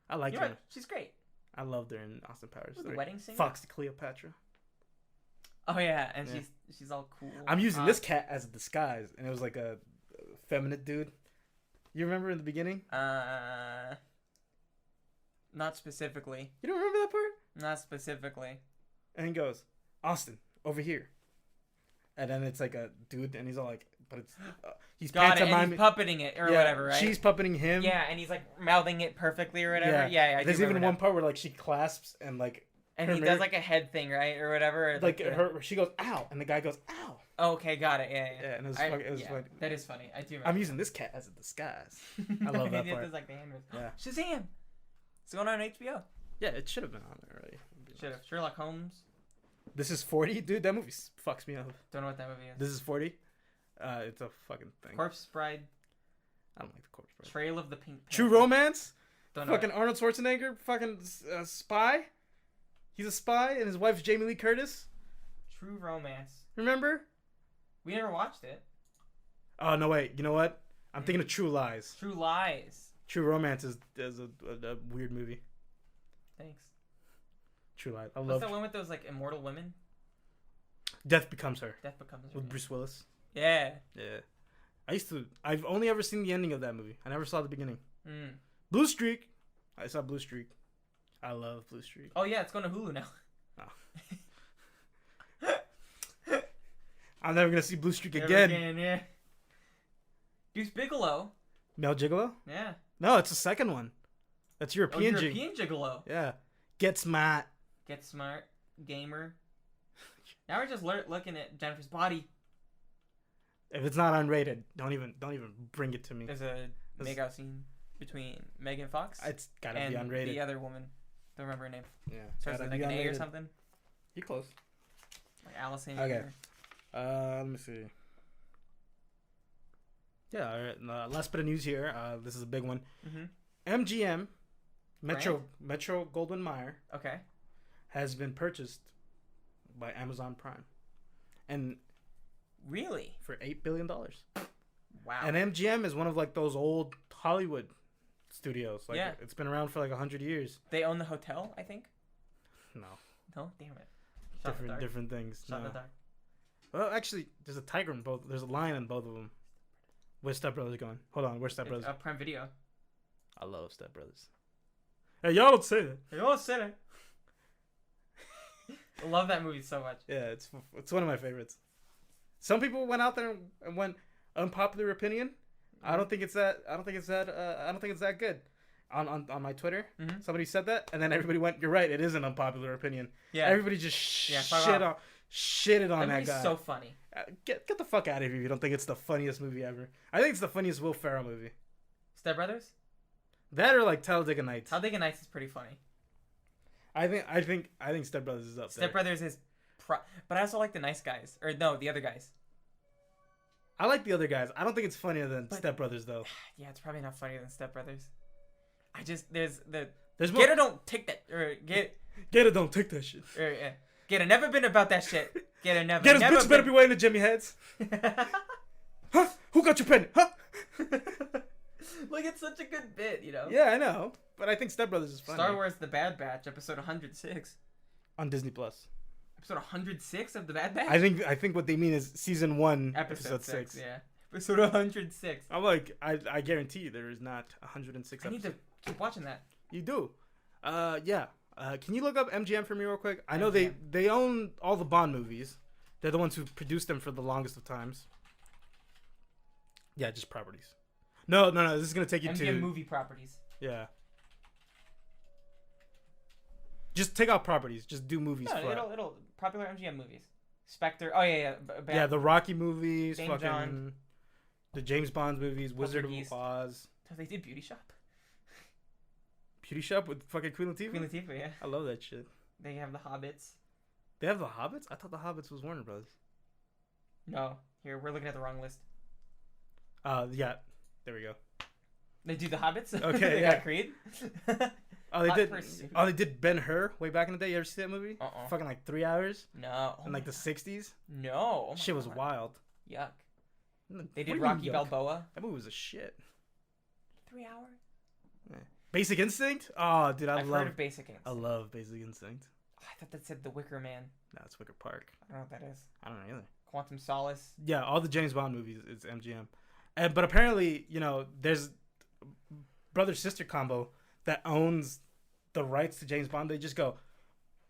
I like her. She's great. I loved her in Austin Powers 3. The wedding singer? Foxy Cleopatra. Oh yeah, and she's all cool. I'm using this cat as a disguise, and it was like a feminine dude. You remember in the beginning? Not specifically. You don't remember that part? Not specifically. And he goes, Austin, over here. And then it's like a dude, and he's all like, but it's he's pantomiming. He's puppeting it or whatever, right? She's puppeting him. Yeah, and he's like mouthing it perfectly or whatever. Yeah. There's even one part where like she clasps and like. And he does like a head thing, right, or whatever. Like she goes, ow, and the guy goes, ow. Okay, got it. Yeah. Yeah, and it was funny. That is funny. I do. I'm using this cat as a disguise. I love that part. Does like the hand moves. Yeah. Shazam! It's going on HBO. Yeah, it should have been on there already. Should have. Sherlock Holmes. This is 40, dude. That movie fucks me up. Don't know what that movie is. This is 40. It's a fucking thing. Corpse Bride. I don't like the Corpse Bride. Trail of the Pink Panther. True Romance. Don't know. Fucking Arnold Schwarzenegger. Fucking spy. He's a spy, and his wife's Jamie Lee Curtis. True Romance. Remember? We never watched it. Oh no! Wait. You know what? I'm thinking of True Lies. True Lies. True Romance is a weird movie. Thanks. True Lies. I love. What's that one with those like immortal women? Death Becomes Her. Death Becomes Her. With Bruce Willis. Yeah. Yeah. I've only ever seen the ending of that movie. I never saw the beginning. Mm. Blue Streak. I saw Blue Streak. I love Blue Streak. Oh yeah, it's going to Hulu now. Oh. I'm never gonna see Blue Streak again. Yeah. Deuce Bigelow. Mel Gigolo? Yeah. No, it's the second one. That's European. European Gigolo. Yeah. Get Smart. Get Smart. Gamer. Now we're just looking at Jennifer's body. If it's not unrated, don't even bring it to me. There's a make-out scene between Megan Fox. It's gotta and be unrated. The other woman. Don't remember her name. Yeah. Starts with like an A or something. You're close. Like Allison. Okay. Let me see. Yeah. All right. Last bit of news here. This is a big one. Mm-hmm. MGM, Metro Goldwyn Mayer. Okay. Has been purchased by Amazon Prime, and really for $8 billion. Wow. And MGM is one of like those old Hollywood studios. Like it's been around for like 100 years. They own the hotel, I think. No. No, damn it. Different things. Shot in the dark. Well, actually, there's a tiger in both. There's a lion in both of them. Where's Step Brothers going? Hold on, where's Step Brothers? Prime Video. I love Step Brothers. Hey, y'all don't say that. Y'all don't say that. I love that movie so much. Yeah, it's one of my favorites. Some people went out there and went unpopular opinion. I don't think it's that. I don't think it's that good. On my Twitter, somebody said that, and then everybody went, "You're right. It is an unpopular opinion." Yeah. Everybody just shitted on that guy. So funny. Get the fuck out of here if you don't think it's the funniest movie ever. I think it's the funniest Will Ferrell movie. Step Brothers. That or like Talladega Nights. Talladega Nights is pretty funny. I think Step Brothers is up there. Step Brothers is, but I also like the nice guys, or no, the other guys. I like the other guys. I don't think it's funnier than Step Brothers though. Yeah, it's probably not funnier than Step Brothers. There's more. Get it, don't take that, or get it, don't take that shit. Or, get it, never been about that shit. Get it, never. Get his bitch better be wearing the Jimmy heads. Huh? Who got your pen? Huh? Like, it's such a good bit, you know. Yeah, I know, but I think Step Brothers is funny. Star Wars: The Bad Batch, episode 106. On Disney Plus. Episode 106 of The Bad Batch. I think what they mean is season 1, episode 6. Yeah, episode 106. I'm like, I guarantee you there is not 106. I need to keep watching that. You do. Yeah. Can you look up MGM for me real quick? I know they own all the Bond movies. They're the ones who produced them for the longest of times. Yeah, just properties. No. This is gonna take you to MGM movie properties. Yeah. Just take out properties. Just do movies. No, it'll popular MGM movies. Spectre. Oh yeah. Yeah, the Rocky movies, James fucking Bond. the James Bond movies, Wizard of Poltergeist. Oz, Oh, they did Beauty Shop. Beauty Shop with fucking Queen Latifah. Queen Latifah, yeah. I love that shit. They have the Hobbits. They have the Hobbits. I thought the Hobbits was Warner Brothers. No, here we're looking at the wrong list. Yeah, there we go. They do the Hobbits. Okay, they yeah. got Creed. Oh, they Hot did. Pursuit. Oh, they did Ben Hur way back in the day. You ever see that movie? Uh-uh. Fucking like 3 hours No. in like the 60s. No. Oh my Shit was God. wild. Yuck. They What did do you Rocky mean, yuck? Balboa. That movie was a shit. 3 hours. Basic Instinct. Oh, dude, I've heard of Basic Instinct. I love Basic Instinct. Oh, I thought that said The Wicker Man. No, it's Wicker Park. I don't know what that is. I don't know either. Quantum Solace. Yeah, all the James Bond movies, it's MGM. But apparently, there's brother-sister combo that owns the rights to James Bond. They just go,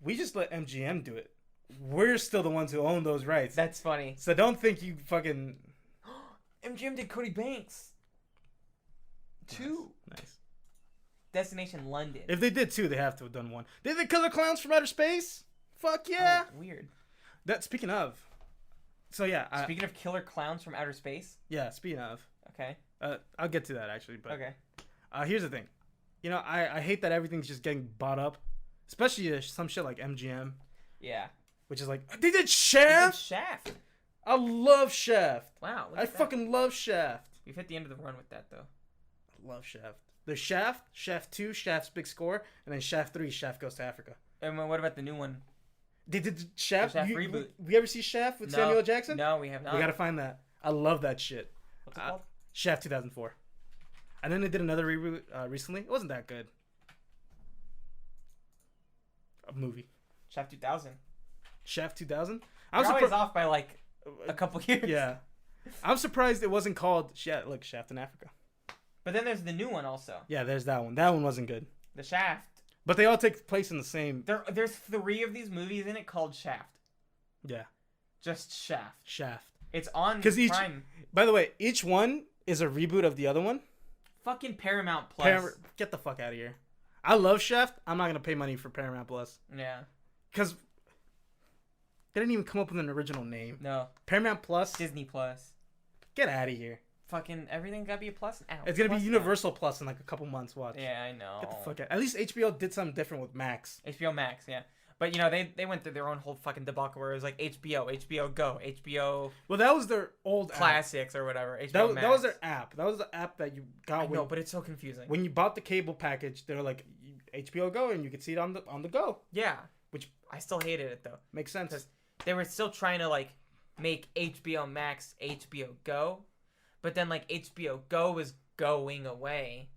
we just let MGM do it. We're still the ones who own those rights. That's funny. So don't think you fucking... MGM did Cody Banks. 2. Nice. Destination London. If they did 2, they have to have done 1. Did they Killer Clowns from Outer Space? Fuck yeah. Oh, weird. That speaking of. So yeah. Speaking of killer clowns from outer space. Yeah, speaking of. Okay. I'll get to that actually, but Okay. Here's the thing. I hate that everything's just getting bought up, especially some shit like MGM, Yeah. which is like they did They did Shaft. Shaft. I love Shaft. Wow. I fucking love Shaft. We've hit the end of the run with that though. I love Shaft. There's Shaft, Shaft 2, Shaft's Big Score, and then Shaft 3, Shaft Goes to Africa. And what about the new one? They did Shaft. The Shaft reboot. We ever see Shaft with Samuel L. Jackson? No, we have not. We gotta find that. I love that shit. What's it called? Shaft 2004. And then they did another reboot recently. It wasn't that good. A movie. Shaft 2000. Shaft 2000? I'm always off by like a couple years. Yeah. I'm surprised it wasn't called Shaft in Africa. But then there's the new one also. Yeah, there's that one. That one wasn't good. The Shaft. But they all take place in the same... There's 3 of these movies in it called Shaft. Yeah. Just Shaft. Shaft. It's on Prime. By the way, each one is a reboot of the other one. Fucking Paramount Plus. Get the fuck out of here. I love Shaft. I'm not going to pay money for Paramount Plus. Yeah. Because they didn't even come up with an original name. No. Paramount Plus. Disney Plus. Get out of here. Fucking everything gotta be a plus now. It's going to be Universal Plus in like a couple months. Watch. Yeah, I know. Get the fuck out. At least HBO did something different with Max. HBO Max, yeah. But, they went through their own whole fucking debacle where it was like HBO Go, HBO... Well, that was their old Classics or whatever. HBO Max. That was their app. That was the app that you got. I know, but it's so confusing. When you bought the cable package, they were like HBO Go, and you could see it on the go. Yeah. Which I still hated it, though. Makes sense. Because they were still trying to, like, make HBO Max HBO Go. But then, like, HBO Go was going away.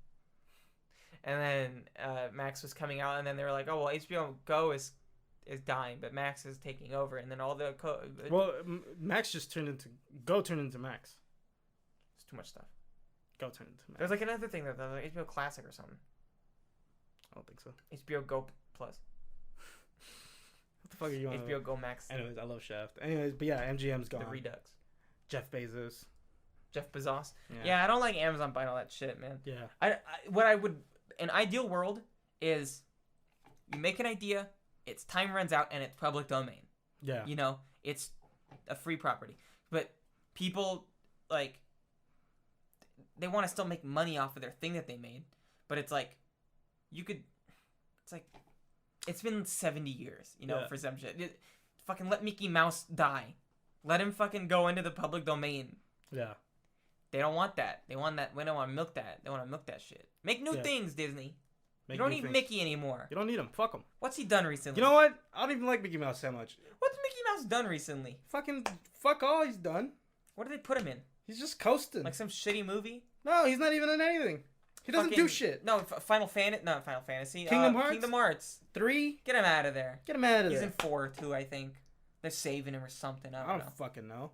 And then Max was coming out, and then they were like, oh, well, HBO Go is dying, but Max is taking over. And then all the... Max just turned into Max. It's too much stuff. Go turned into Max. There's, like, another thing, that like HBO Classic or something. I don't think so. HBO Go Plus. What the fuck are you on? HBO Go Max. Anyways, I love Shaft. Anyways, but yeah, MGM's gone. The Redux. Jeff Bezos. Jeff Bezos. Yeah, I don't like Amazon buying all that shit, man. Yeah. An ideal world is you make an idea, its time runs out, and it's public domain. Yeah. It's a free property. But people, like, they want to still make money off of their thing that they made. But it's like, it's been 70 years, for some shit. Fucking let Mickey Mouse die. Let him fucking go into the public domain. Yeah. They don't want that. They want that. We don't want to milk that. They want to milk that shit. Make new things, Disney. You don't need Mickey anymore. You don't need him. Fuck him. What's he done recently? You know what? I don't even like Mickey Mouse that much. What's Mickey Mouse done recently? Fucking fuck all he's done. What did they put him in? He's just coasting. Like some shitty movie? No, he's not even in anything. He doesn't do shit. No, Final Fantasy. Kingdom Hearts? Kingdom Hearts. 3? Get him out of there. Get him out of there. He's in 4 too, I think. They're saving him or something. I don't know. Fucking know.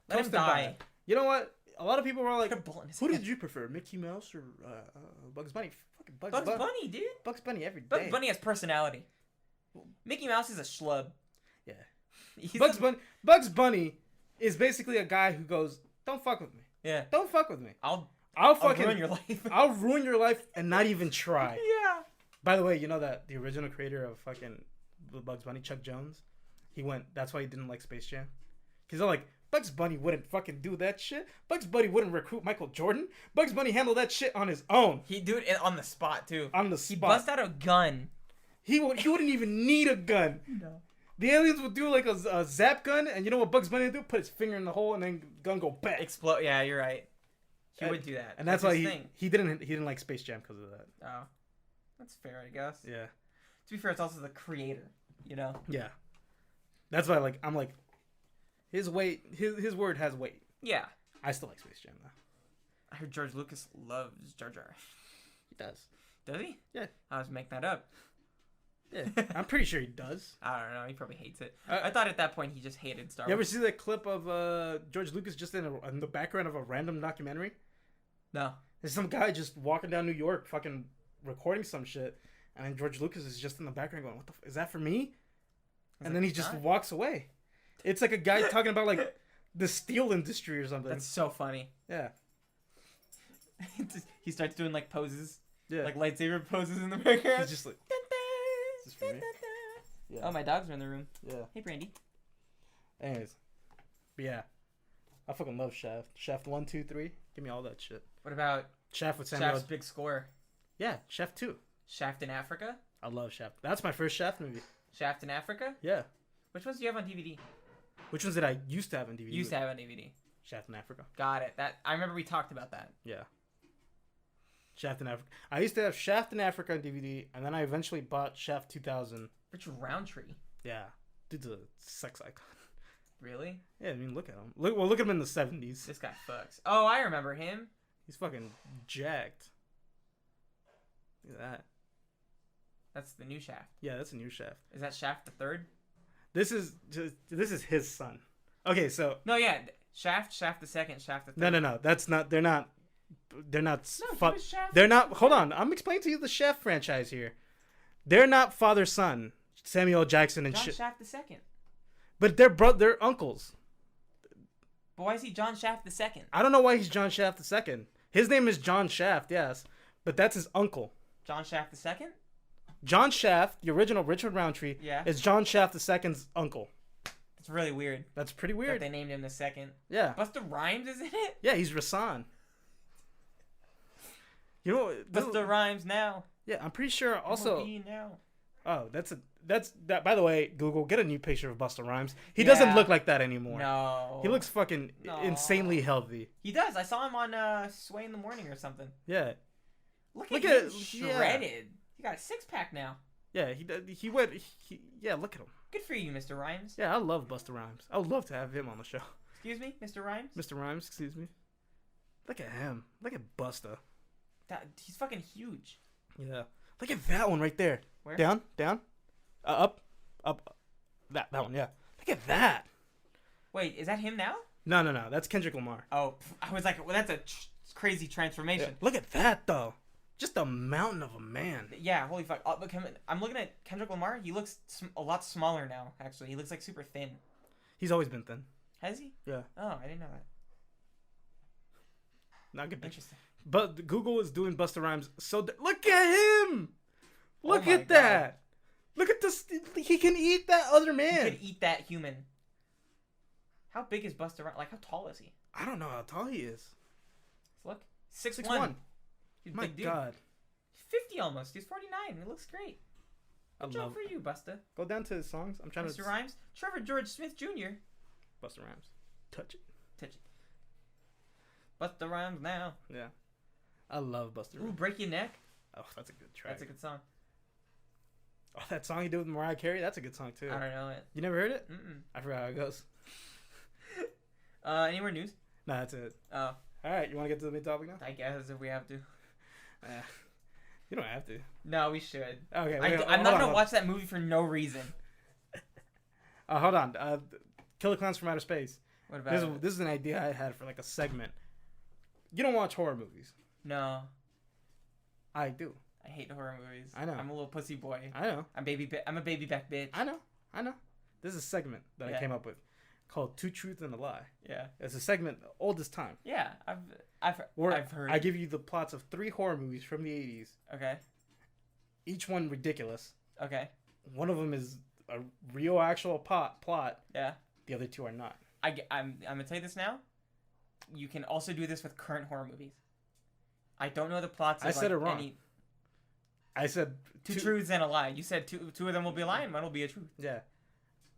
Let him die. You know what? A lot of people were like, who did you prefer, Mickey Mouse or Bugs Bunny? Fucking Bugs Bunny, dude. Bugs Bunny every day. Bugs Bunny has personality. Mickey Mouse is a schlub. Yeah. Bugs Bunny is basically a guy who goes, don't fuck with me. Yeah. Don't fuck with me. I'll ruin your life. I'll ruin your life and not even try. Yeah. By the way, you know that the original creator of fucking Bugs Bunny, Chuck Jones, That's why he didn't like Space Jam. Because they're like, Bugs Bunny wouldn't fucking do that shit. Bugs Bunny wouldn't recruit Michael Jordan. Bugs Bunny handled that shit on his own. He do it on the spot too. On the spot. He bust out a gun. He wouldn't even need a gun. No. The aliens would do like a zap gun, and you know what Bugs Bunny would do? Put his finger in the hole, and then gun go back. Explode. Yeah, you're right. He would do that. And that's why he didn't like Space Jam because of that. Oh, that's fair, I guess. Yeah. To be fair, it's also the creator. You know. Yeah. That's why I'm like, his word has weight. Yeah. I still like Space Jam though. I heard George Lucas loves Jar Jar. He does. Does he? Yeah. I was making that up. Yeah. I'm pretty sure he does. I don't know. He probably hates it. I thought at that point he just hated Star Wars. You ever see that clip of George Lucas just in the background of a random documentary? No. There's some guy just walking down New York, fucking recording some shit, and then George Lucas is just in the background going, "What is that for me?" And then he just walks away. It's like a guy talking about like the steel industry or something. That's so funny. Yeah. He starts doing like poses. Yeah. Like lightsaber poses in the background. He's just like, "Is this for me?" Yeah. Oh, my dogs are in the room. Yeah. Hey, Brandy. Anyways, but yeah, I fucking love Shaft. Shaft 1, 2, 3. Give me all that shit. What about Shaft with Samuel? Shaft's big score? Yeah, Shaft 2. Shaft in Africa? I love Shaft. That's my first Shaft movie. Shaft in Africa? Yeah. Which ones do you have on DVD? Which ones did I used to have on DVD? Used to have on DVD. Shaft in Africa. Got it. That I remember we talked about that. Yeah. Shaft in Africa. I used to have Shaft in Africa on DVD, and then I eventually bought Shaft 2000. Richard Roundtree. Yeah. Dude's a sex icon. Really? Yeah, I mean, look at him. Look at him in the 70s. This guy fucks. Oh, I remember him. He's fucking jacked. Look at that. That's the new Shaft. Yeah, that's a new Shaft. Is that Shaft the third? This is his son. Okay, so no, yeah, Shaft the second, Shaft the third. no. That's not. They're not. They're not. No, he was Shaft. They're not. Hold on. I'm explaining to you the Shaft franchise here. They're not father son. Samuel Jackson and John Shaft the second. But they're uncles. But why is he John Shaft the second? I don't know why he's John Shaft the second. His name is John Shaft, yes, but that's his uncle. John Shaft the second. John Shaft, the original Richard Roundtree, is John Shaft the second's uncle. It's really weird. That's pretty weird. That they named him the second. Yeah. Busta Rhymes is in it? Yeah, he's Rasan. You know, Busta Rhymes now. Yeah, I'm pretty sure also. Now. Oh, that's that. By the way, Google, get a new picture of Busta Rhymes. He doesn't look like that anymore. No. He looks fucking insanely healthy. He does. I saw him on Sway in the Morning or something. Yeah. Look at him shredded. He got a 6-pack now. Yeah, he went. Yeah, look at him. Good for you, Mr. Rhymes. Yeah, I love Busta Rhymes. I would love to have him on the show. Excuse me, Mr. Rhymes? Mr. Rhymes, excuse me. Look at him. Look at Busta. He's fucking huge. Yeah. Look at that one right there. Where? Down. Up. That one, yeah. Look at that. Wait, is that him now? No. That's Kendrick Lamar. Oh, I was like, well, that's a crazy transformation. Yeah. Look at that, though. Just a mountain of a man. Yeah, holy fuck. I'm looking at Kendrick Lamar. He looks a lot smaller now, actually. He looks like super thin. He's always been thin. Has he? Yeah. Oh, I didn't know that. Not good. Interesting. But Google is doing Busta Rhymes. Look at him. Look at God. that. Look at this. He can eat that other man. He could eat that human. How big is Busta Rhymes? Like, how tall is he? I don't know how tall he is. Let's look. 6'1". He's My big dude. God. 50 almost. He's 49. It looks great. Good job for you, Busta. Go down to his songs. I'm trying Mr. Rhymes. Trevor George Smith Jr. Busta Rhymes. Touch it. Busta Rhymes now. Yeah. I love Busta Rhymes. Ooh, Break Your Neck. Oh, that's a good track. That's a good song. Oh, that song he did with Mariah Carey? That's a good song, too. I don't know it. You never heard it? Mm-mm. I forgot how it goes. Any more news? No, that's it. Oh. All right, you want to get to the main topic now? I guess if we have to. You don't have to. No, we should. Okay. I'm not going to watch that movie for no reason. Hold on. Killer Clowns from Outer Space. What about this is an idea I had for like a segment. You don't watch horror movies. No. I do. I hate horror movies. I know. I'm a little pussy boy. I know. I'm a baby back bitch. I know. This is a segment that I came up with called Two Truths and a Lie. Yeah. It's a segment old as time. Yeah, I've heard. I give you the plots of 3 horror movies from the 80s. Okay. Each one ridiculous. Okay. One of them is a real actual plot. Yeah. The other two are not. I'm gonna tell you this now. You can also do this with current horror movies. I don't know the plots. Of, I said like, it wrong. I said two truths and a lie. You said two of them will be a lie and one will be a truth. Yeah.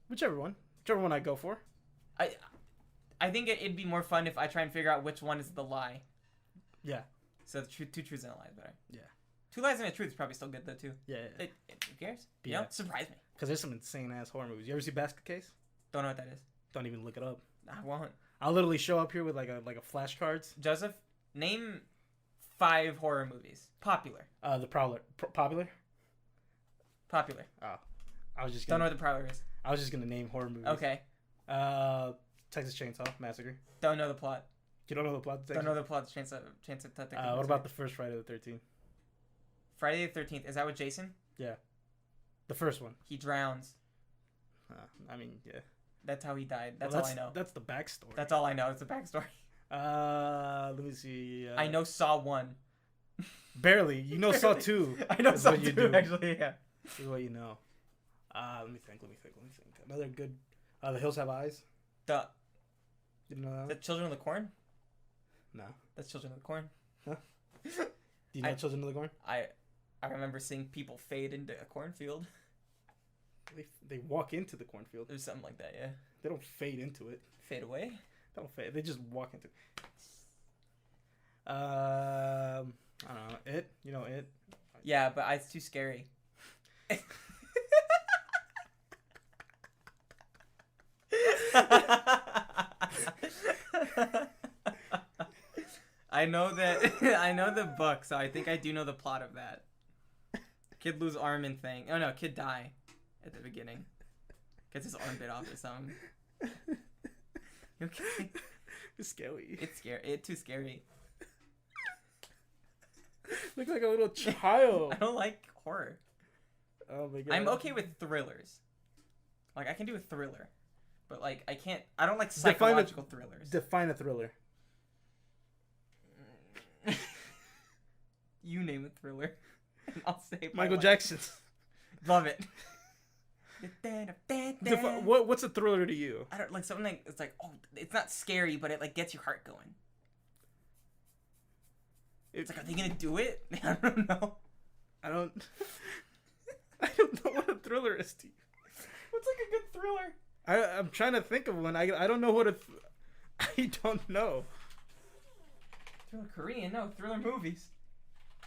Whichever one I go for. I think it'd be more fun if I try and figure out which one is the lie. Yeah. So two truths and a lie is better. Yeah. Two lies and a truth is probably still good though too. Yeah. Who cares? Yeah. You know, surprise me. Because there's some insane ass horror movies. You ever see Basket Case? Don't know what that is. Don't even look it up. I won't. I'll literally show up here with like a flashcards. Joseph, name 5 horror movies. Popular. The Prowler. Popular? Popular. Oh. I was just Don't know what the Prowler is. I was just gonna name horror movies. Okay. Texas Chainsaw Massacre. Don't know the plot. You don't know the plot? Don't know the plot. Chainsaw what about the first Friday the 13th? Friday the 13th. Is that with Jason? Yeah. The first one. He drowns. I mean, yeah. That's how he died. That's all I know. That's the backstory. That's all I know. It's the backstory. Let me see. I know Saw 1. Barely. You know Saw 2. I know Saw 2, actually, yeah. This is what you know. Let me think. Another good... The Hills Have Eyes. You know that? The Children of the Corn? No. That's Children of the Corn. Huh? Do you know Children of the Corn? I remember seeing people fade into a cornfield. They walk into the cornfield. There's something like that, yeah. They don't fade into it. Fade away? They don't fade. They just walk into it. I don't know. It? You know It? Yeah, but it's too scary. I know the book, so I think I do know the plot of that. Kid lose arm and thing. Oh no, kid die at the beginning. Gets his arm bit off or something. Okay. It's scary. It's scary. It's too scary. Look like a little child. I don't like horror. Oh my god. I'm okay with thrillers. Like I can do a thriller, but like I don't like psychological thrillers. Define a thriller. You name a thriller. I'll say Michael Jackson. Love it. What's a thriller to you? I don't like something like it's like it's not scary, but it like gets your heart going. It's like, are they gonna do it? I don't know. I don't know what a thriller is to you. What's like a good thriller? I'm trying to think of one. I don't know what I don't know. Thriller Korean? No, thriller movies.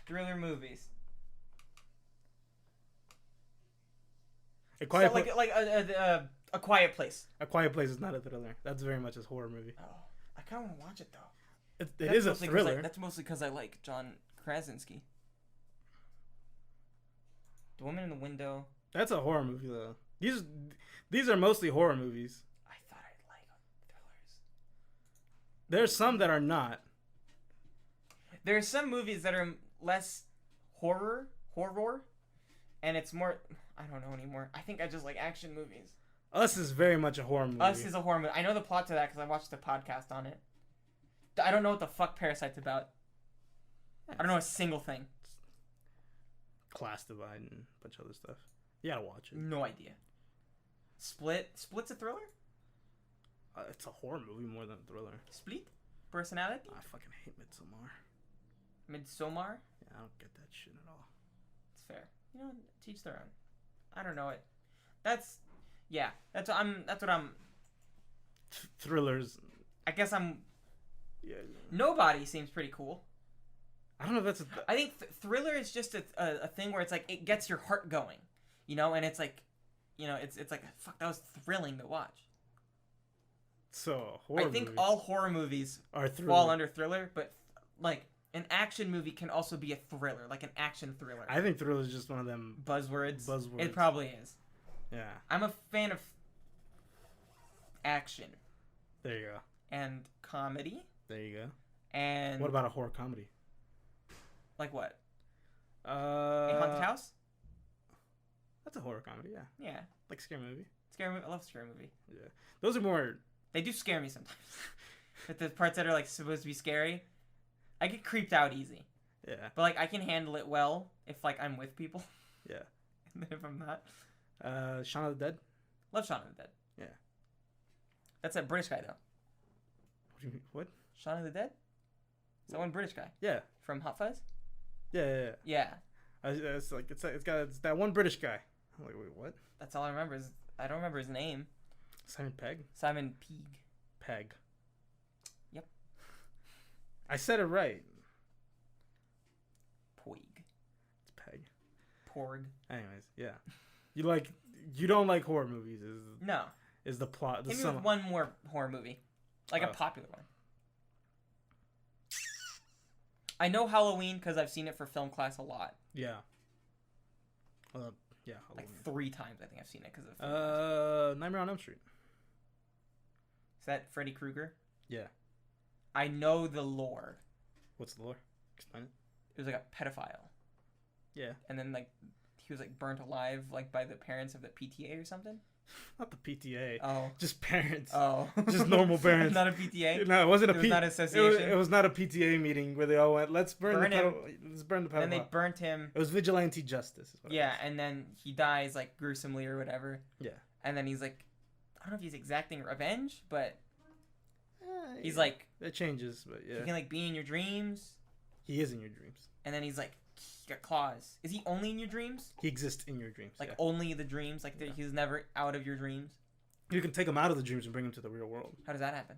Thriller movies. A Quiet A Quiet Place. A Quiet Place is not a thriller. That's very much a horror movie. Oh, I kind of want to watch it though. It is a thriller. That's mostly because I like John Krasinski. The Woman in the Window. That's a horror movie though. These are mostly horror movies. I thought I'd like thrillers. There's some that are not. There are some movies that are less horror, and it's more. I don't know anymore. I think I just like action movies. Us is very much a horror movie. Us is a horror movie. I know the plot to that because I watched a podcast on it. I don't know what the fuck Parasite's about. I don't know a single thing. Class divide and a bunch of other stuff. You gotta watch it. No idea. Split's a thriller? It's a horror movie more than a thriller. Split? Personality? I fucking hate Midsommar. Midsommar? Yeah, I don't get that shit at all. It's fair. You know, teach their own. I don't know it. That's what I'm. Thrillers. I guess I'm. Yeah. Nobody seems pretty cool. I don't know if that's. I think thriller is just a thing where it's like it gets your heart going, you know, and it's like, you know, it's like fuck that was thrilling to watch. So horror. I think all horror movies fall under thriller, but like an action movie can also be a thriller, like an action thriller. I think thriller is just one of them buzzwords. It probably is. Yeah. I'm a fan of action. There you go. And comedy. There you go. And what about a horror comedy? Like what? A Haunted House? That's a horror comedy, yeah. Yeah. Like scary movie. Scary movie. I love scary movie. Yeah. Those are more. They do scare me sometimes. But the parts that are like supposed to be scary, I get creeped out easy. Yeah. But like I can handle it well if like I'm with people. Yeah. And then if I'm not, Shaun of the Dead. Love Shaun of the Dead. Yeah. That's a British guy though. What do you mean? What? Shaun of the Dead. Is that one British guy Yeah. from Hot Fuzz? Yeah. Yeah. It's that one British guy. I'm like, wait, what? That's all I remember. I don't remember his name. Simon Pegg. Simon Pegg. Pegg. Yep. I said it right. Poig. It's Pegg. Porg. Anyways, yeah. You don't like horror movies? No. Is the plot? Give me one more horror movie, like a popular one. I know Halloween because I've seen it for film class a lot. Yeah. Yeah. Like Halloween. 3 times I think I've seen it because of film class. Nightmare on Elm Street. Is that Freddy Krueger? Yeah. I know the lore. What's the lore? Explain it. It was like a pedophile. Yeah. And then like he was like burnt alive like by the parents of the PTA or something. Not the PTA. Oh. Just parents. Oh. Just normal parents. Not a PTA. No, it wasn't a PTA. It was not an association. It was not a PTA meeting where they all went, let's burn the him. Let's burn the pedophile. And then they burnt him. It was vigilante justice. Is what Yeah, and then he dies like gruesomely or whatever. Yeah. And then he's like, I don't know if he's exacting revenge, but he's yeah. like, it changes, but yeah. he can like be in your dreams. He is in your dreams. And then he's like, he got claws. Is he only in your dreams? He exists in your dreams. Like yeah. only the dreams? Like he's never out of your dreams? You can take him out of the dreams and bring him to the real world. How does that happen?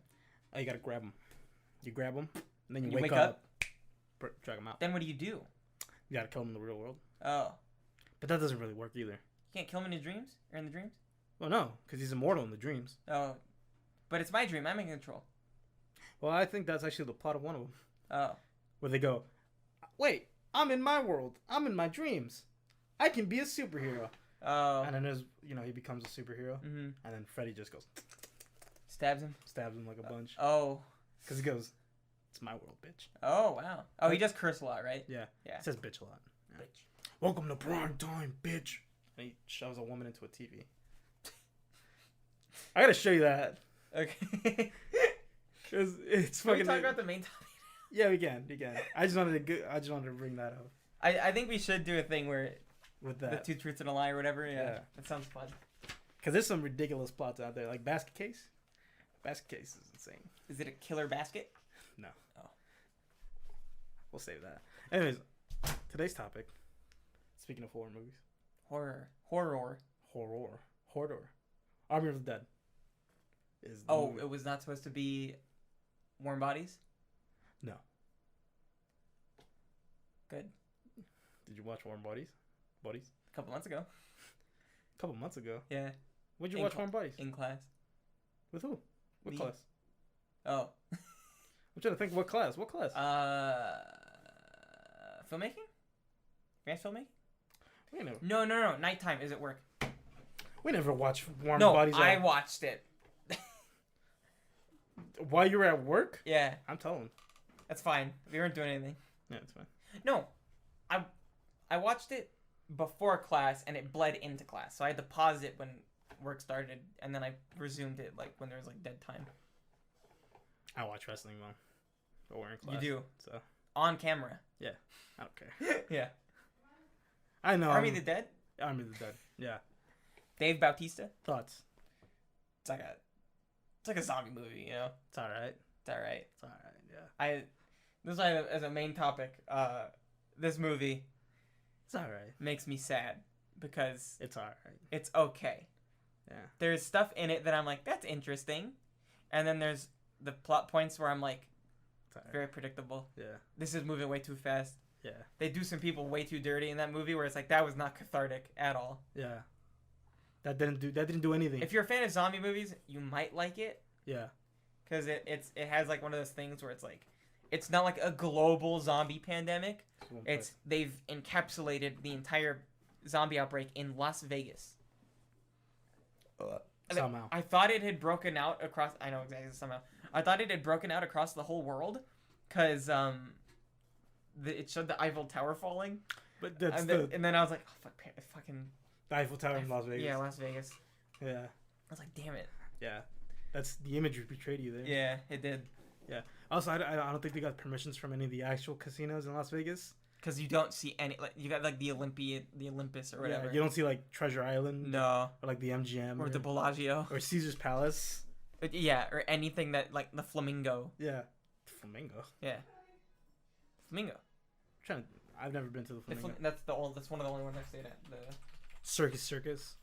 Oh, you gotta grab him. You grab him, and then you wake up, drag him out. Then what do? You gotta kill him in the real world. Oh. But that doesn't really work either. You can't kill him in his dreams? Or in the dreams? Well, no, because he's immortal in the dreams. Oh. But it's my dream. I'm in control. Well, I think that's actually the plot of one of them. Oh. Where they go, wait, I'm in my world. I'm in my dreams. I can be a superhero. Oh. And then he becomes a superhero. Mm-hmm. And then Freddy just goes, stabs him like a bunch. Oh. Because he goes, it's my world, bitch. Oh, wow. Oh, he does curse a lot, right? Yeah. Yeah. He says bitch a lot. Yeah. Bitch. Welcome to prime time, bitch. And he shoves a woman into a TV. I gotta show you that. Okay. It's Can we fucking. talk about the main topic? Yeah, we can. I just wanted to bring that up. I think we should do a thing where With that. the 2 truths and a lie or whatever. Yeah. That sounds fun. Because there's some ridiculous plots out there, like Basket Case. Basket Case is insane. Is it a killer basket? No. Oh. We'll save that. Anyways, today's topic. Speaking of horror movies. Horror. Army of the Dead. Oh, it was not supposed to be Warm Bodies? No. Good. Did you watch Warm Bodies? A couple months ago. A couple months ago. Yeah. When'd you watch Warm Bodies? In class. With who? What Me. class? Oh. I'm trying to think. What class? Filmmaking? Advanced filmmaking? We never. No. Nighttime is at work. We never watched Warm No, Bodies. I watched it. While you were at work? Yeah. I'm telling. That's fine. We weren't doing anything. Yeah, it's fine. No. I watched it before class and it bled into class. So I had to pause it when work started and then I resumed it like when there was like dead time. I watch wrestling though. But we're in class. You do. So On camera. yeah. I don't care. Yeah. I know. Army of the Dead? Army of the Dead. Yeah. Dave Bautista? Thoughts? It's like a zombie movie, you know? It's alright. It's alright. It's alright, yeah. This is why as a main topic, this movie It's alright. makes me sad because It's alright. it's okay. Yeah. There's stuff in it that I'm like, that's interesting. And then there's the plot points where I'm like, It's alright. very predictable. Yeah. This is moving way too fast. Yeah. They do some people way too dirty in that movie where it's like, that was not cathartic at all. Yeah. That didn't do anything. If you're a fan of zombie movies, you might like it. Yeah. Because it has like one of those things where it's like, it's not like a global zombie pandemic. They've encapsulated the entire zombie outbreak in Las Vegas. Somehow. I thought it had broken out across. I know exactly somehow. I thought it had broken out across the whole world, because it showed the Eiffel Tower falling. But that's and then I was like, oh, fucking. The Eiffel Tower in Las Vegas. Yeah, Las Vegas. Yeah. I was like, damn it. Yeah. That's the image portrayed you there. Yeah, it did. Yeah. Also, I don't think they got permissions from any of the actual casinos in Las Vegas. Because you don't see any, like, you got, like, the Olympus or whatever. Yeah, you don't see, like, Treasure Island. No. Or, like, the MGM. Or the Bellagio. Or Caesar's Palace. Yeah, or anything that, like, the Flamingo. Yeah. Flamingo? Yeah. Flamingo. I've never been to the Flamingo. That's one of the only ones I've stayed at. The Circus. Circus.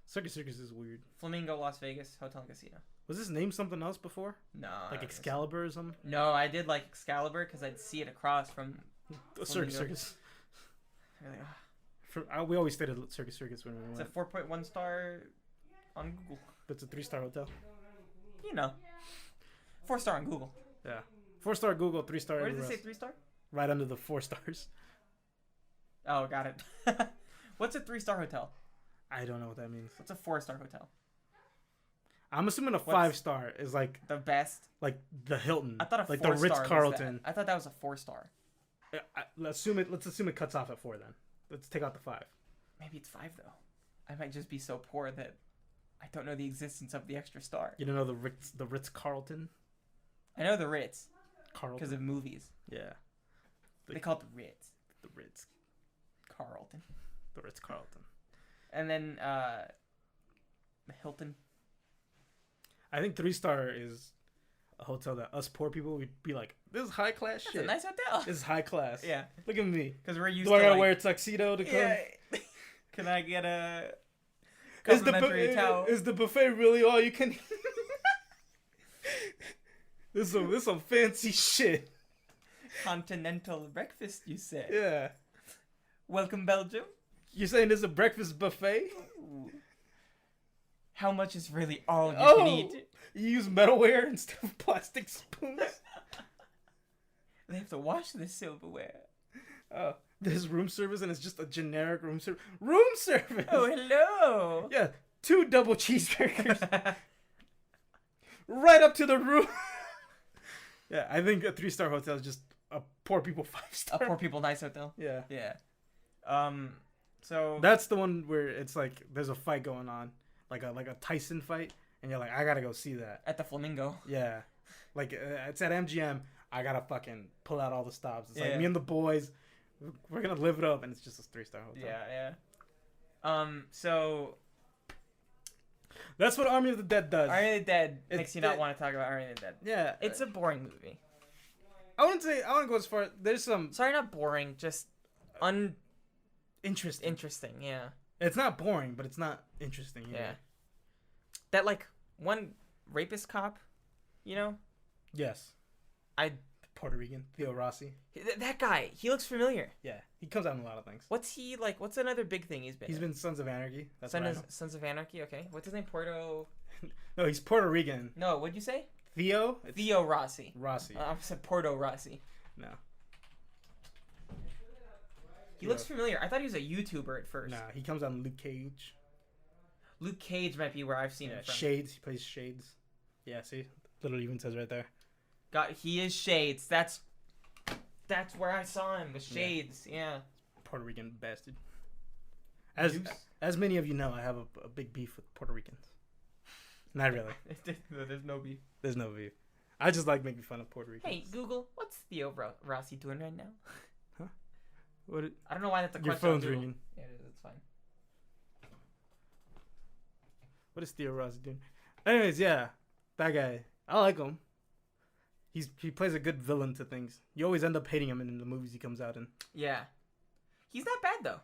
Circus is weird. Flamingo, Las Vegas, Hotel and Casino. Was this named something else before? No. Like Excalibur or something? No, I did like Excalibur because I'd see it across from Circus. Like, We always stayed at Circus when we went. It's a 4.1 star on Google. But it's a 3-star hotel. You know. 4-star on Google. Yeah. 4-star Google, 3-star. Where does it say 3-star? Right under the 4 stars. Oh, got it. What's a 3-star hotel? I don't know what that means. What's a 4-star hotel? I'm assuming a 5-star is like the best. Like the Hilton. I thought a 4-star like the Ritz-Carlton. I thought that was a 4-star. Let's assume it cuts off at 4 then. Let's take out the 5. Maybe it's 5 though. I might just be so poor that I don't know the existence of the extra star. You don't know the Ritz-Carlton? I know the Ritz. Carlton. Because of movies. Yeah. They call it the Ritz. The Ritz. Carlton. The Ritz-Carlton. And then the Hilton. I think 3-star is a hotel that us poor people would be like, this is high class shit. It's a nice hotel. This is high class. Yeah. Look at me. Because we're used to. Do I gotta like, wear a tuxedo to come? Yeah. Can I get a complimentary towel? Is the buffet really all you can eat? This is some fancy shit. Continental breakfast, you say? Yeah. Welcome, Belgium. You're saying this is a breakfast buffet? Ooh. How much is really all you can eat? You use metalware instead of plastic spoons? They have to wash the silverware. Oh, there's room service and it's just a generic room service. Room service! Oh, hello! Yeah, 2 double cheeseburgers. Right up to the room. Yeah, I think a 3-star hotel is just a poor people 5-star. A poor people nice hotel? Yeah. Yeah. So... That's the one where it's like, there's a fight going on. Like a Tyson fight. And you're like, I gotta go see that. At the Flamingo. Yeah. Like, it's at MGM. I gotta fucking pull out all the stops. It's like me and the boys, we're gonna live it up, and it's just a 3-star hotel. Yeah. So that's what Army of the Dead does. Army of the Dead makes you not want to talk about Army of the Dead. Yeah. It's a boring movie. I wouldn't go as far. There's some. Sorry, not boring. Just interesting. Interesting. Yeah. It's not boring, but it's not interesting either. Yeah. That like one rapist cop, you know? Yes. Puerto Rican Theo Rossi. That guy, he looks familiar. Yeah, he comes out in a lot of things. What's he like? What's another big thing he's been? He's been Sons of Anarchy. That's Sons of Anarchy. Okay, what's his name? No, he's Puerto Rican. No, what'd you say? Theo. Theo Rossi. Rossi. I said Porto Rossi. No. He looks familiar. I thought he was a YouTuber at first. Nah, he comes out in Luke Cage. Luke Cage might be where I've seen him from. Shades. He plays Shades. Yeah, see, literally even says right there. God, he is Shades. That's where I saw him. Was Shades. Yeah. Puerto Rican bastard. As many of you know, I have a big beef with Puerto Ricans. Not really. There's no beef. There's no beef. I just like making fun of Puerto Ricans. Hey, Google, what's Theo Rossi doing right now? Huh? What? I don't know why that's a question. Your phone's ringing. Yeah, it is. It's fine. What is Theo Rossi doing? Anyways, yeah, that guy. I like him. He plays a good villain to things. You always end up hating him in the movies he comes out in. Yeah, he's not bad though.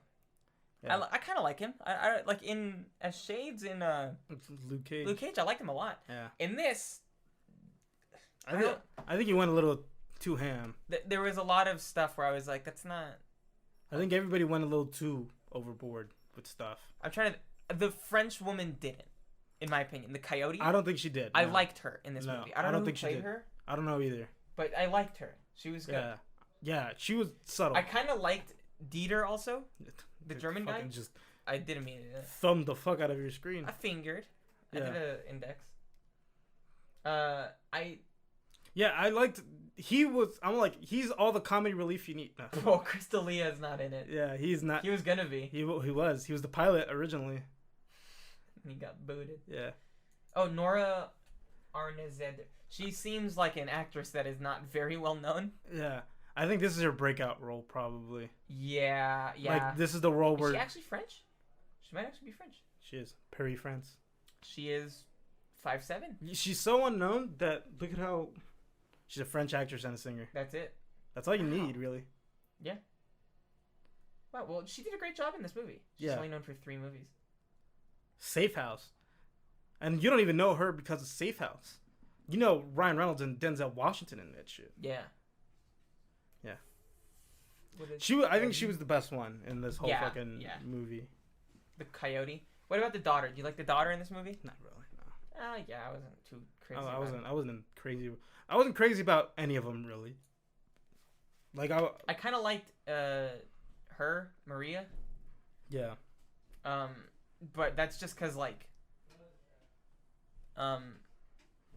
Yeah. I kind of like him. I like in as Shades in Luke Cage. Luke Cage, I liked him a lot. Yeah. In this, I think he went a little too ham. There was a lot of stuff where I was like, that's not. I think everybody went a little too overboard with stuff. I'm trying to. The French woman didn't, in my opinion. The Coyote. I don't think she did. I liked her in this movie. I don't think she played her. I don't know either. But I liked her. She was good. Yeah, she was subtle. I kind of liked Dieter also, the German guy. Just I didn't mean it. Thumbed the fuck out of your screen. I fingered. Yeah. I did an index. Yeah, I liked. I'm like, he's all the comedy relief you need. No. Well, Crystalia is not in it. Yeah, he's not. He was gonna be. He was. He was the pilot originally. And he got booted. Yeah. Oh, Nora Arnezed. She seems like an actress that is not very well known. Yeah. I think this is her breakout role, probably. Yeah. Like, this is the role where... Is she actually French? She might actually be French. She is. Paris, France. She is 5'7". She's so unknown that look at how... She's a French actress and a singer. That's it. That's all you need, really. Yeah. Wow, well, she did a great job in this movie. She's only known for 3 movies. Safe House. And you don't even know her because of Safe House. You know Ryan Reynolds and Denzel Washington in that shit. Yeah. Yeah. I think she was the best one in this whole fucking movie. The coyote. What about the daughter? Do you like the daughter in this movie? Not really, no. Yeah, I wasn't too crazy. I wasn't crazy. I wasn't crazy about any of them, really. Like I kind of liked her, Maria. Yeah. But that's just cause like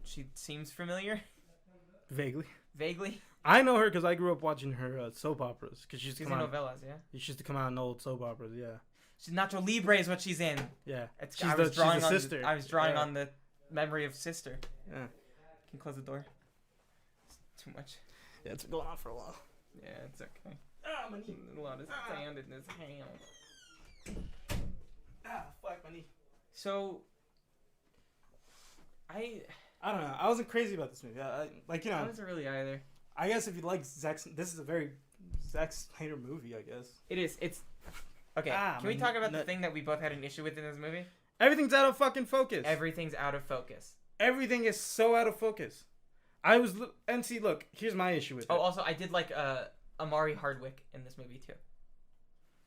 she seems familiar. Vaguely. I know her because I grew up watching her soap operas. Cause she's in novellas, yeah. She used to come out in old soap operas, yeah. She's Nacho Libre is what she's in. Yeah. She's the sister. I was drawing on the memory of sister. Yeah. Can you close the door? It's too much. Yeah, it's been going on for a while. Yeah, it's okay. My knee. A lot of sand in his hand. Fuck my knee. So, I don't know. I wasn't crazy about this movie. I wasn't really either. I guess if you like this is a very Zack Snyder movie, I guess. It is. It's okay. Can we talk about the thing that we both had an issue with in this movie? Everything's out of fucking focus. Everything's out of focus. Everything is so out of focus. Look, here's my issue with it. Oh, also, I did like Amari Hardwick in this movie too.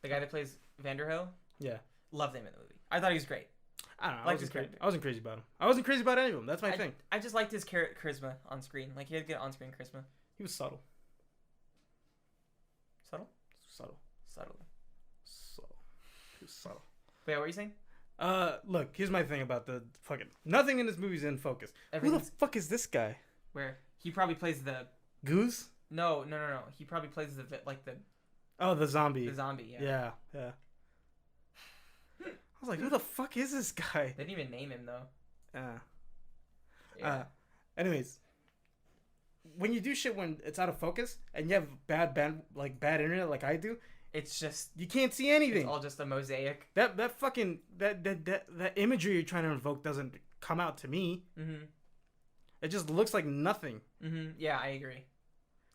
The guy that plays Vanderhill. Yeah. Loved him in the movie. I thought he was great. I don't know. I wasn't crazy about him. I wasn't crazy about any of them. That's my thing. I just liked his charisma on screen. Like, he had good on-screen charisma. He was subtle. Subtle. He was subtle. Wait, what were you saying? Look, here's my thing about the fucking... Nothing in this movie is in focus. Who the fuck is this guy? Where? He probably plays the... Goose? No. He probably plays the... Oh, the zombie. The zombie, yeah. Yeah. I was like, who the fuck is this guy? They didn't even name him, though. Yeah. Anyways, when you do shit when it's out of focus and you have bad internet like I do, it's just you can't see anything. It's all just a mosaic. That fucking that imagery you're trying to invoke doesn't come out to me. Mm-hmm. It just looks like nothing. Mm-hmm. Yeah, I agree.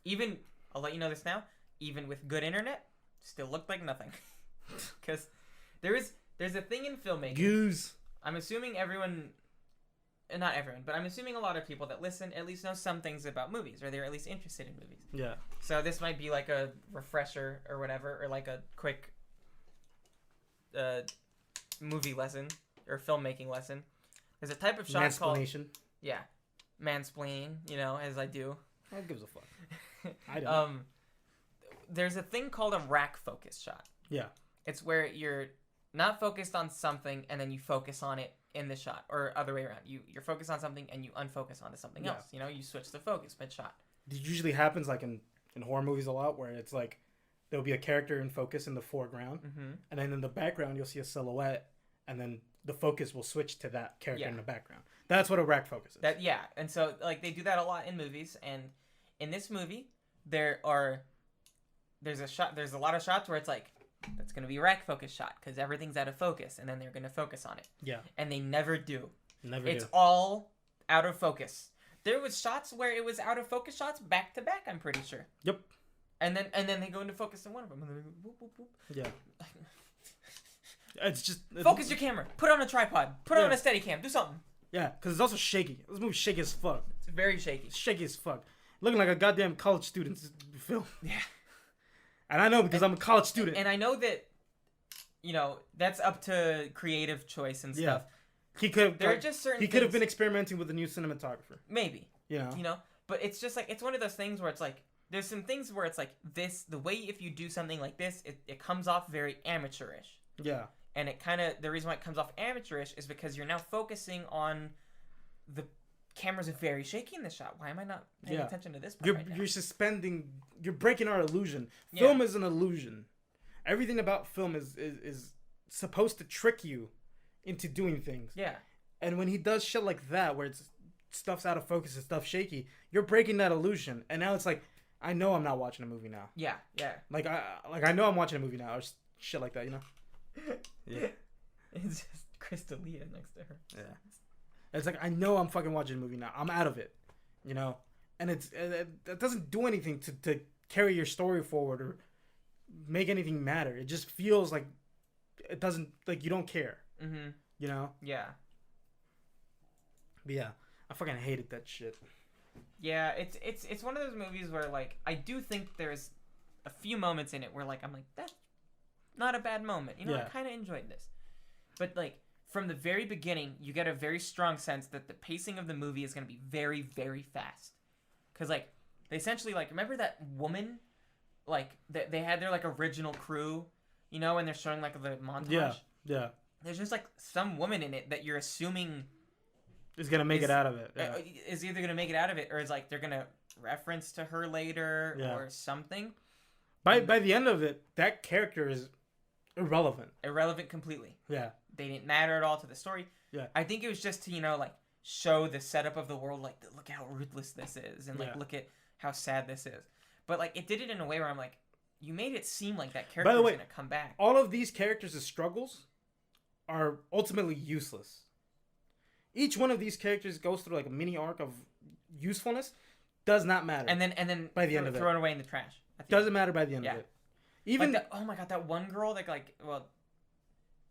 Even I'll let you know this now. Even with good internet, still looked like nothing. Because there's a thing in filmmaking. Goose. I'm assuming everyone, not everyone, but I'm assuming a lot of people that listen at least know some things about movies, or they're at least interested in movies. Yeah. So this might be like a refresher or whatever, or like a quick movie lesson or filmmaking lesson. There's a type of shot called... Yeah. Mansplaining, as I do. Who gives a fuck? I don't. There's a thing called a rack focus shot. Yeah. It's where you're not focused on something and then you focus on it in the shot, or other way around. You're focused on something and you unfocus onto something else. You switch the focus mid-shot. It usually happens like in horror movies a lot, where it's like there'll be a character in focus in the foreground, and then in the background you'll see a silhouette, and then the focus will switch to that character in the background. That's what a rack focus is. And so like they do that a lot in movies, and in this movie there's a lot of shots where it's like, that's going to be a rack focus shot because everything's out of focus, and then they're going to focus on it. Yeah. And they never do. It's all out of focus. There was shots where it was out of focus shots back to back, I'm pretty sure. Yep. And then they go into focus on one of them. And then they go, whoop, whoop, whoop. Yeah. It's just... Focus your camera. Put it on a tripod. Put it on a steady cam. Do something. Yeah, because it's also shaky. This movie's shaky as fuck. It's very shaky. It's shaky as fuck. Looking like a goddamn college student's film. Yeah. And I know because I'm a college student. And I know that, that's up to creative choice and stuff. He could. There are just certain. He could have been experimenting with a new cinematographer. Maybe. Yeah. But it's just like, it's one of those things where it's like, there's some things where it's like this. The way if you do something like this, it comes off very amateurish. Yeah. And the reason why it comes off amateurish is because you're now focusing on the camera's very shaky in this shot. Why am I not paying attention to this part right now? You're breaking our illusion. Film is an illusion. Everything about film is supposed to trick you into doing things. Yeah. And when he does shit like that, where stuff's out of focus and stuff's shaky, you're breaking that illusion. And now it's like, I know I'm not watching a movie now. Yeah. Like I know I'm watching a movie now or shit like that, you know? Yeah. It's just Crystalia next to her. Yeah. It's like I know I'm fucking watching a movie now. I'm out of it, you know? And it doesn't do anything to carry your story forward or make anything matter. It just feels like it doesn't, like you don't care. Mm-hmm. You know? Yeah. But yeah, I fucking hated that shit. Yeah, it's one of those movies where, like, I do think there's a few moments in it where, like, I'm like, that's not a bad moment. You know, I kind of enjoyed this. But, like, from the very beginning, you get a very strong sense that the pacing of the movie is going to be very, very fast. Because, like, they essentially, like, remember that woman? Like, they had their, like, original crew, you know, and they're showing, like, the montage? Yeah. There's just, like, some woman in it that you're assuming is going to make it out of it. Yeah. Is either going to make it out of it or is, like, they're going to reference to her later or something. By the end of it, that character is irrelevant. Irrelevant completely. Yeah. They didn't matter at all to the story. Yeah. I think it was just to, you know, like, show the setup of the world, like, look how ruthless this is, and, like, look at how sad this is. But, like, it did it in a way where I'm like, you made it seem like that character was going to come back. All of these characters' struggles are ultimately useless. Each one of these characters goes through, like, a mini arc of usefulness. Does not matter. And then by the end of it, thrown away in the trash. Doesn't matter by the end of it. Even like oh my god, that one girl that, like, well,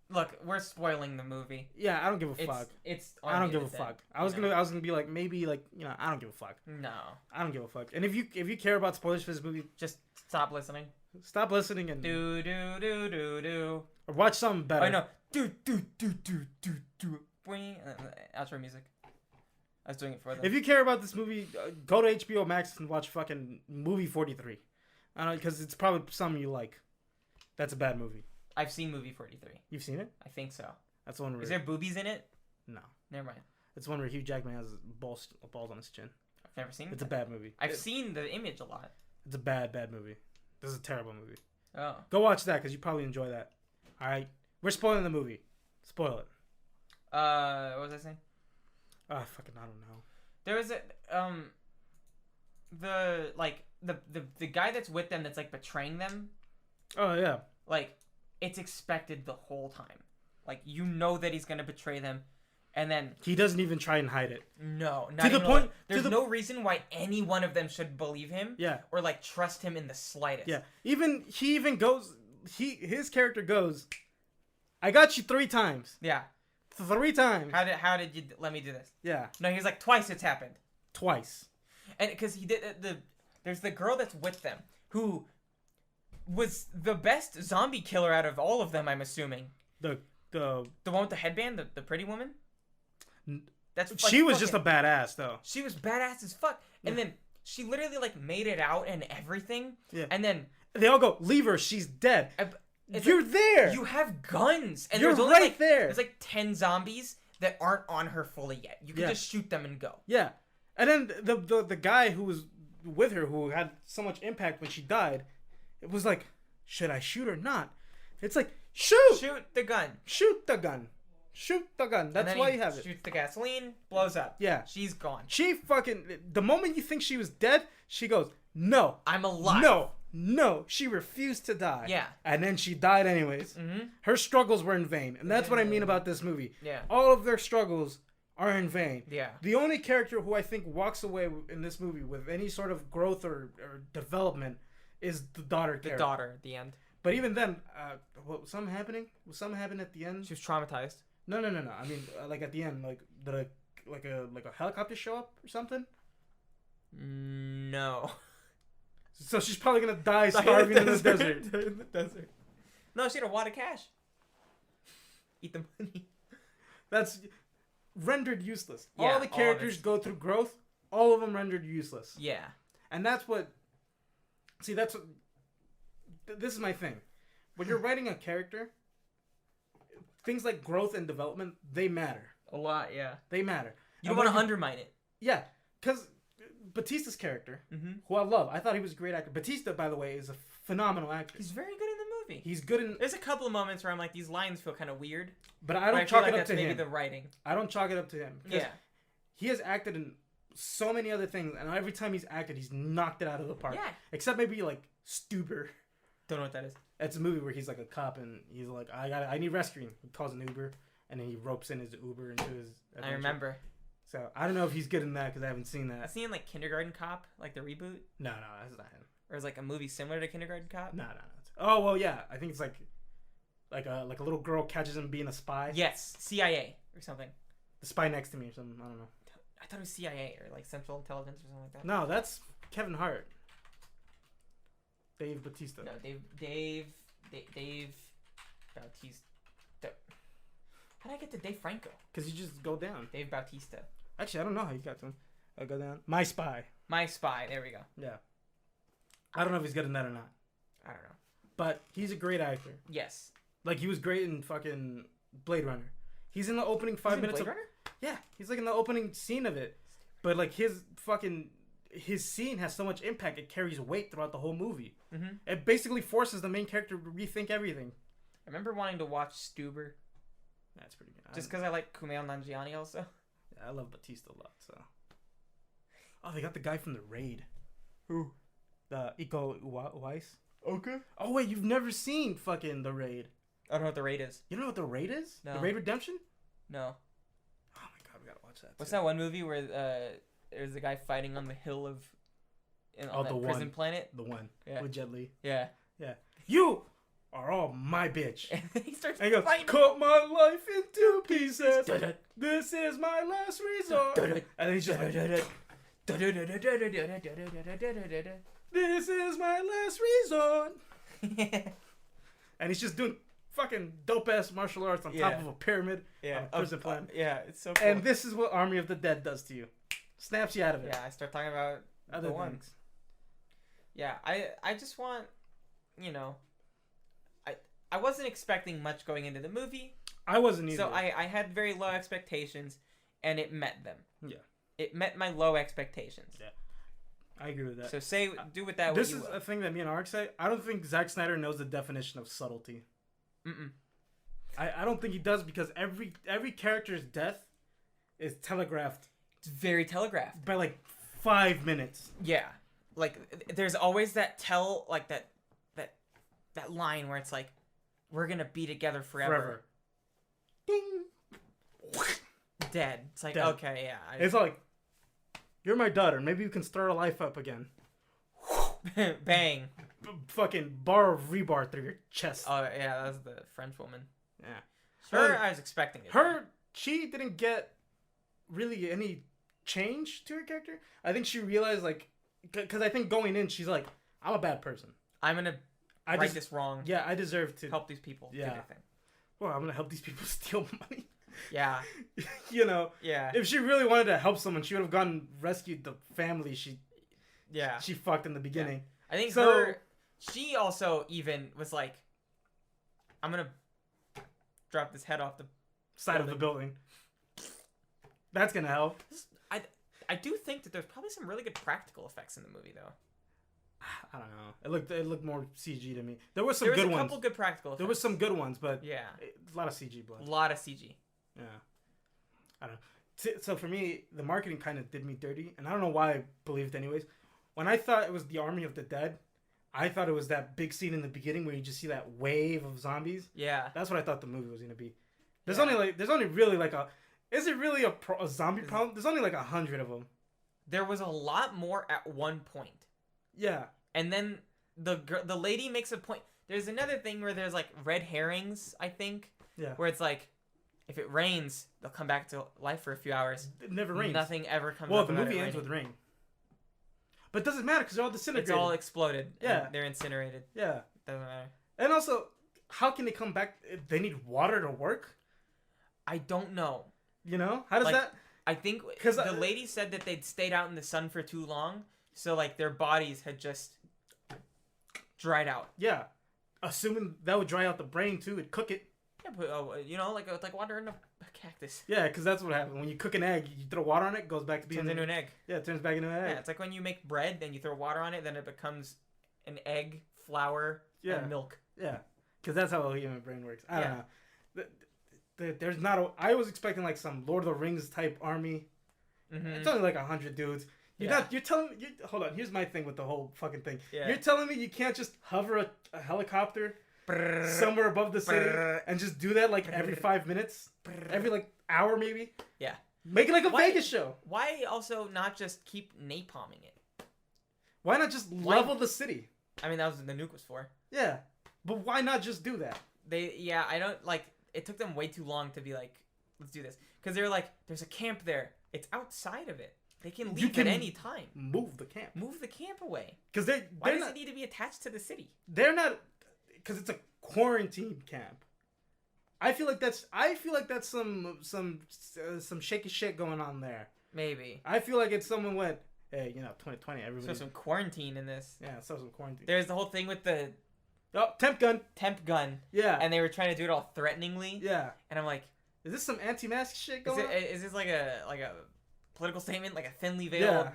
look, we're spoiling the movie. Yeah, I don't give a fuck. I don't give a fuck. I was gonna be like, maybe, like, you know, I don't give a fuck. No, I don't give a fuck. And if you care about spoilers for this movie, just stop listening. Stop listening and do or watch something better. I know. Do. Outro music. I was doing it for them. If you care about this movie, go to HBO Max and watch fucking Movie 43. I don't know, because it's probably something you like. That's a bad movie. I've seen Movie 43. You've seen it? I think so. That's the one where... Is there boobies in it? No. Never mind. It's one where Hugh Jackman has balls on his chin. I've never seen it. It's a bad movie. I've seen the image a lot. It's a bad movie. This is a terrible movie. Oh. Go watch that, because you probably enjoy that. Alright? We're spoiling the movie. Spoil it. What was I saying? I don't know. There was the guy that's with them that's, like, betraying them. Oh, yeah. Like, it's expected the whole time. Like, you know that he's gonna betray them, and then he doesn't even try and hide it. No, not to even the point. There's no reason why any one of them should believe him. Yeah. Or, like, trust him in the slightest. Yeah. His character goes, I got you 3 times. Yeah. 3 times. How did you let me do this? Yeah. No, he was like, twice it's happened. Twice. And because he did there's the girl that's with them who was the best zombie killer out of all of them, I'm assuming. The one with the headband, the pretty woman. That's like, she was just a badass though. She was badass as fuck, and then she literally, like, made it out and everything. Yeah. And then they all go, leave her, she's dead. You're like, there. You have guns, and you're there's only, right like, there. There's like 10 zombies that aren't on her fully yet. You can just shoot them and go. Yeah. And then the guy who was with her, who had so much impact when she died, it was like, should I shoot or not? It's like, shoot! Shoot the gun. Shoot the gun. Shoot the gun. That's why you have it. Shoots the gasoline, blows up. Yeah. She's gone. She fucking... The moment you think she was dead, she goes, no. I'm alive. No. She refused to die. Yeah. And then she died anyways. Mm-hmm. Her struggles were in vain. And that's what I mean about this movie. Yeah. All of their struggles are in vain. Yeah. The only character who I think walks away in this movie with any sort of growth or development is the daughter character. The daughter at the end. But even then, was something happening? Was something happening at the end? She was traumatized. No. I mean, like at the end, like did a helicopter show up or something? No. So she's probably gonna die starving in the desert. In the desert. No, she had a wad of cash. Eat the money. That's rendered useless. Yeah, all the characters go through growth. All of them rendered useless. Yeah. And that's what... See, that's what... This is my thing. When you're writing a character, things like growth and development, they matter. A lot, yeah. They matter. You don't want to undermine it. Yeah, because Batista's character, who I love, I thought he was a great actor. Batista, by the way, is a phenomenal actor. He's very good in the movie. He's good in... There's a couple of moments where I'm like, these lines feel kind of weird. But I don't chalk it up that's to maybe him. the writing. I don't chalk it up to him. Yeah. He has acted in so many other things, and every time he's acted, he's knocked it out of the park. Yeah. Except maybe like Stuber. Don't know what that is. It's a movie where he's like a cop and he's like, I need rescuing. He calls an Uber and then he ropes in his Uber into his adventure. I remember. So I don't know if he's good in that because I haven't seen that. I've seen like Kindergarten Cop, like the reboot. No, that's not him. Or is like a movie similar to Kindergarten Cop? No. Oh well, yeah. I think it's like a little girl catches him being a spy. Yes, CIA or something. The spy next to me or something. I don't know. I thought it was CIA or like Central Intelligence or something like that. No, that's Kevin Hart. Dave Bautista. No, Dave Bautista. How did I get to Dave Franco? Because you just go down. Dave Bautista. Actually, I don't know how you got to him. I'll go down. My Spy. My Spy. There we go. Yeah. I don't know if he's good in that or not. I don't know. But he's a great actor. Yes. Like, he was great in fucking Blade Runner. He's in the opening 5 minutes Blade Runner? Yeah, he's like in the opening scene of it. But like his scene has so much impact, it carries weight throughout the whole movie. Mm-hmm. It basically forces the main character to rethink everything. I remember wanting to watch Stuber. That's pretty good. Just because I like Kumail Nanjiani also. Yeah, I love Batista a lot, so. Oh, they got the guy from The Raid. Who? The Iko Uwais. Okay. Oh, wait, you've never seen fucking The Raid. I don't know what The Raid is. You don't know what The Raid is? No. The Raid Redemption? No. Oh my god, we gotta watch that. What's that one movie where there's a guy fighting on the hill of on that prison planet? The one. Yeah. With Jet Li. Yeah. Yeah. You are all my bitch. And he starts and he goes, fighting. cut my life into pieces. This is my last resort. And then he's just like, this is my last resort. And he's just doing fucking dope ass martial arts on top of a pyramid on a prison planet. Yeah, it's so cool. And this is what Army of the Dead does to you. Snaps you out of it. Yeah, I start talking about other the things. ones. Yeah, I just want, you know, I wasn't expecting much going into the movie. I wasn't either. So I had very low expectations, and it met them. Yeah. It met my low expectations. Yeah. I agree with that. So do with that this what you is will. a thing that me and Ark say. I don't think Zack Snyder knows the definition of subtlety. Mm-mm. I don't think he does because every character's death is telegraphed. It's very telegraphed. By like 5 minutes. Yeah. Like there's always that that line where it's like, we're gonna be together forever. Ding. Dead. It's like, Dead. okay, yeah. It's like, you're my daughter. Maybe you can start a life up again. Bang. Fucking bar of rebar through your chest. Oh yeah, that was the French woman. Yeah. Her, I was expecting it. She didn't get really any change to her character. I think she realized, like, because I think going in, she's like, I'm a bad person. I'm gonna right this wrong. Yeah, I deserve to help these people. Yeah. Do their thing. Well, I'm gonna help these people steal money. Yeah. You know. Yeah. If she really wanted to help someone, she would have gone and rescued the family she fucked in the beginning. Yeah. I think she also even was like, I'm gonna drop this head off the side of the building. That's gonna help. I do think that there's probably some really good practical effects in the movie, though. I don't know. It looked more CG to me. There was some good ones. There was a couple good practical effects. There was some good ones, but yeah, a lot of CG blood. A lot of CG. Yeah. I don't know. So for me, the marketing kind of did me dirty, and I don't know why I believed anyways. When I thought it was the Army of the Dead, I thought it was that big scene in the beginning where you just see that wave of zombies. Yeah. That's what I thought the movie was gonna be. There's only really like a. Is it really a zombie problem? There's only like 100 of them. There was a lot more at one point. Yeah. And then the lady makes a point. There's another thing where there's like red herrings, I think. Yeah. Where it's like, if it rains, they'll come back to life for a few hours. It never rains. Nothing ever comes. Well, the movie ends with rain. But it doesn't matter because they're all disintegrated. It's all exploded. Yeah. They're incinerated. Yeah. Doesn't matter. And also, how can they come back? They need water to work? I don't know. You know? How does that... I think because the lady said that they'd stayed out in the sun for too long, so like their bodies had just dried out. Yeah, assuming that would dry out the brain too, it'd cook it. Yeah, but you know, like water in a cactus. Yeah, because that's what happens when you cook an egg. You throw water on it, it goes back to being into an egg. Yeah, it turns back into an egg. Yeah, it's like when you make bread, then you throw water on it, then it becomes an egg, flour, and milk. Yeah, because that's how the human brain works. I don't know. There's not I was expecting like some Lord of the Rings type army, It's only like 100 dudes. You're telling me. Hold on. Here's my thing with the whole fucking thing. Yeah. You're telling me you can't just hover a helicopter somewhere above the city and just do that like every 5 minutes, every like hour maybe. Yeah. Make it like a Vegas show. Why also not just keep napalming it? Why not just level the city? I mean, that was what the nuke was for. Yeah, but why not just do that? I don't like. It took them way too long to be like, let's do this, because they were like, there's a camp there. It's outside of it. They can leave at any time. Move the camp. Move the camp away. Because why does it need to be attached to the city? They're not, because it's a quarantine camp. I feel like that's some shaky shit going on there. Maybe. I feel like it's someone went, hey, 2020, everybody. So some quarantine in this. Yeah, so some quarantine. There's the whole thing with the temp gun. Yeah. And they were trying to do it all threateningly. Yeah. And I'm like, is this some anti-mask shit going on? Is this like a political statement, like a thinly veiled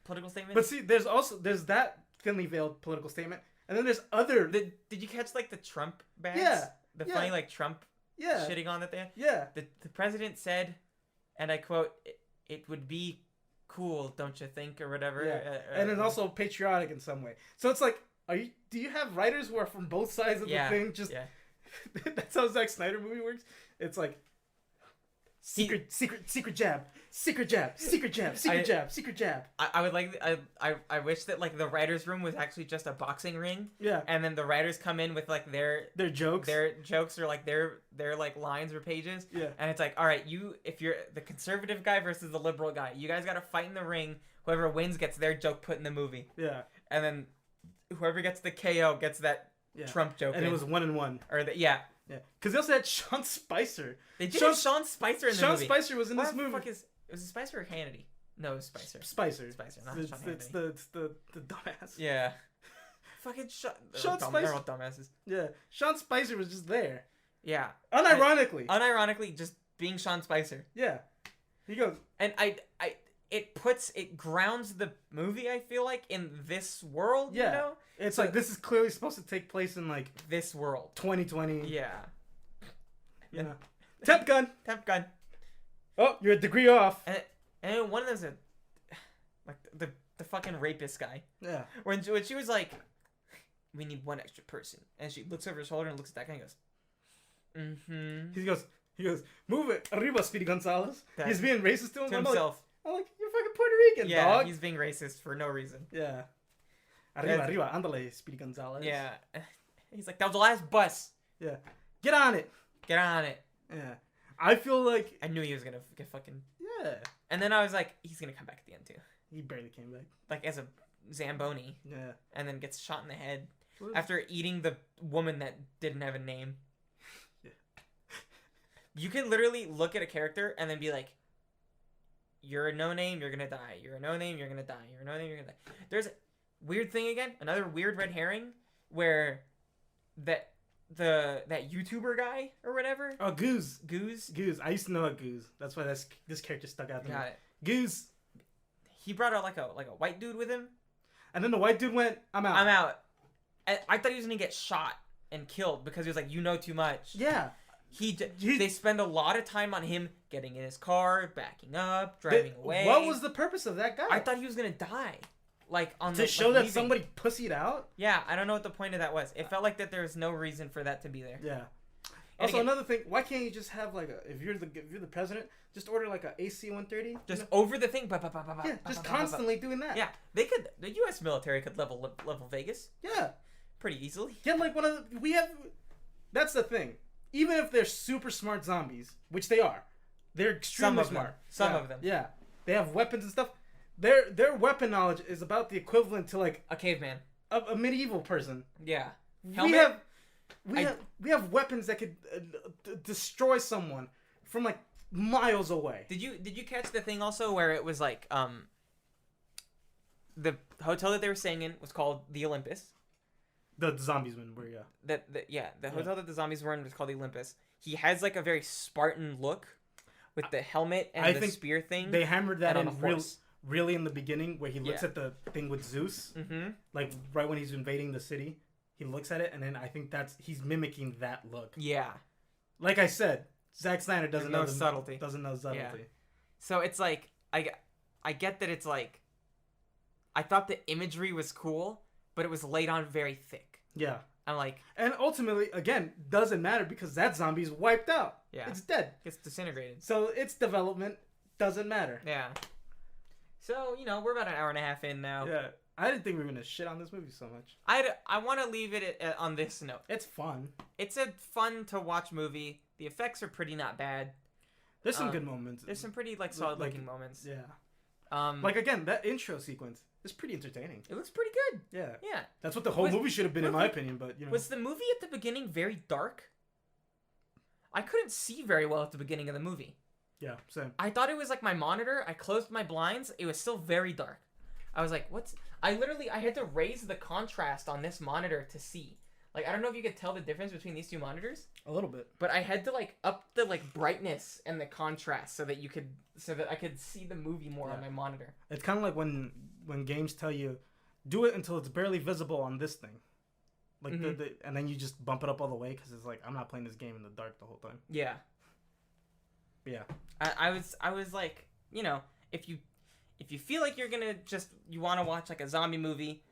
political statement? But see, there's that thinly veiled political statement, and then there's other. Did you catch like the Trump bags? Yeah. The funny like Trump. Shitting on that there. Yeah. The president said, and I quote, "It would be cool, don't you think, or whatever." Yeah. And it's also patriotic in some way. So it's like, do you have writers who are from both sides of the thing? Just that's how Zack Snyder movie works. It's like secret jab. I would like I wish that like the writers' room was actually just a boxing ring. Yeah. And then the writers come in with like their jokes. Their jokes or like their like lines or pages. Yeah. And it's like, all right, if you're the conservative guy versus the liberal guy, you guys got to fight in the ring. Whoever wins gets their joke put in the movie. Yeah. And then whoever gets the KO gets that Trump joke. And it was 1-1. Or Yeah, because they also had Sean Spicer. They did have Sean Spicer in the movie. Sean Spicer was in this movie. Was it Spicer or Hannity? No, it was Spicer. Spicer, not Sean Hannity. It's the dumbass. Yeah. Fucking Sean Spicer. They're all dumbasses. Yeah, Sean Spicer was just there. Yeah. Unironically, just being Sean Spicer. Yeah. He goes. And it grounds the movie, I feel like, in this world, you know? It's so, like, this is clearly supposed to take place in, like... this world. 2020. Yeah. Yeah. Temp gun. Oh, you're a degree off. And one of them's like, the fucking rapist guy. Yeah. When she was like, we need one extra person. And she looks over her shoulder and looks at that guy and goes, mm-hmm. He goes, move it, arriba, Speedy Gonzalez. He's being racist to himself. I'm like, you're fucking Puerto Rican, dog. Yeah, he's being racist for no reason. Yeah. Arriba, andale, Speedy Gonzalez. Yeah. He's like, that was the last bus. Yeah. Get on it. Yeah. I feel like... I knew he was going to get fucking... Yeah. And then I was like, he's going to come back at the end, too. He barely came back. Like, as a Zamboni. Yeah. And then gets shot in the head after eating the woman that didn't have a name. Yeah. You can literally look at a character and then be like, you're a no-name, you're going to die. You're a no-name, you're going to die. You're a no-name, you're going to die. There's a weird thing again. Another weird red herring where that YouTuber guy or whatever. Oh, Goose. I used to know a Goose. That's why this character stuck out to me. Got it. Goose. He brought out like a white dude with him. And then the white dude went, I'm out. And I thought he was going to get shot and killed because he was like, you know too much. Yeah. They spend a lot of time on him getting in his car, backing up, driving away. What was the purpose of that guy? I thought he was going to die. Like to show that somebody pussied out? Yeah, I don't know what the point of that was. It felt like that there was no reason for that to be there. Yeah. Also, another thing, why can't you just have like if you're the president, just order like a AC-130? Just over the thing. Yeah, just constantly doing that. Yeah, they could. The U.S. military could level Vegas. Yeah. Pretty easily. Get like that's the thing. Even if they're super smart zombies, which they are, they're extremely smart. Some of them. Yeah. They have weapons and stuff. Their weapon knowledge is about the equivalent to like a caveman, a medieval person. Yeah, helmet? We have weapons that could destroy someone from like miles away. Did you catch the thing also where it was like the hotel that they were staying in was called the Olympus. The zombies were the hotel that the zombies were in was called the Olympus. He has like a very Spartan look with the helmet and the spear thing. They hammered that on really in the beginning where he looks at the thing with Zeus, like right when he's invading the city, he looks at it and then I think he's mimicking that look. Yeah, like I said, Zack Snyder doesn't know subtlety. Doesn't know subtlety. Yeah. So it's like I get that it's like, I thought the imagery was cool, but it was laid on very thick. Yeah. I'm like, and ultimately, again, doesn't matter because that zombie's wiped out. Yeah. It's dead. It's disintegrated. So its development doesn't matter. Yeah. So, we're about an hour and a half in now. Yeah. I didn't think we were going to shit on this movie so much. I want to leave it on this note. It's fun. It's a fun to watch movie. The effects are pretty not bad. There's some good moments. There's some pretty solid looking moments. Yeah. Again, that intro sequence is pretty entertaining. It looks pretty good. Yeah. Yeah. That's what the whole movie should have been, in my opinion. But was the movie at the beginning very dark? I couldn't see very well at the beginning of the movie. Yeah, same. I thought it was like my monitor. I closed my blinds. It was still very dark. I was like, what's... I had to raise the contrast on this monitor to see. Like, I don't know if you could tell the difference between these two monitors. A little bit. But I had to, up the, brightness and the contrast so that I could see the movie more on my monitor. It's kind of like when games tell you, do it until it's barely visible on this thing. Like, and then you just bump it up all the way because it's like, I'm not playing this game in the dark the whole time. Yeah. Yeah. I was like, if you feel like you're gonna you want to watch like a zombie movie,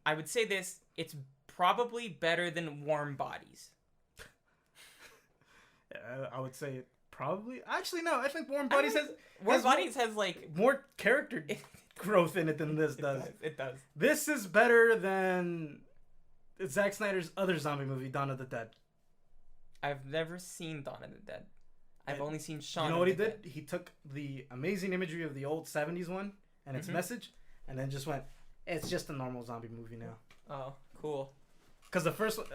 I would say this, it's probably better than Warm Bodies. Yeah, I would say it probably. Actually, no. I think Warm Bodies has like more character growth in it than this does. It does. This is better than Zack Snyder's other zombie movie, Dawn of the Dead. I've never seen Dawn of the Dead. I've only seen Shaun. You know what he did? He took the amazing imagery of the old 70s one and its message, and then just went, it's just a normal zombie movie now. Oh, cool. Because the first one,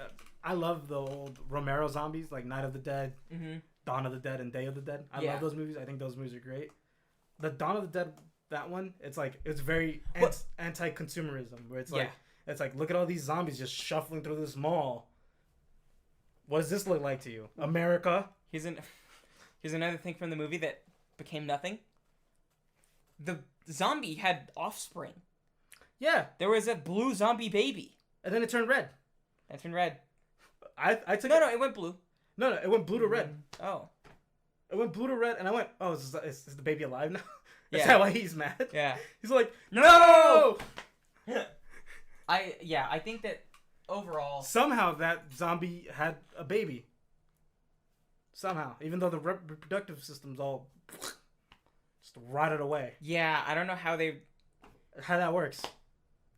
I love the old Romero zombies, like Night of the Dead, Dawn of the Dead, and Day of the Dead. I love those movies. I think those movies are great. The Dawn of the Dead, that one, it's very anti-consumerism, where it's like, look at all these zombies just shuffling through this mall. What does this look like to you? America? Here's another thing from the movie that became nothing. The zombie had offspring. Yeah. There was a blue zombie baby. And then it turned red. It turned red. I took No, it went blue. No, it went blue to red. Oh. It went blue to red, and I went, oh, is the baby alive now? Is Yeah. that why he's mad? Yeah. He's like, no! I think that overall... Somehow that zombie had a baby. Somehow. Even though the reproductive system's all just rotted away. Yeah, I don't know how that works.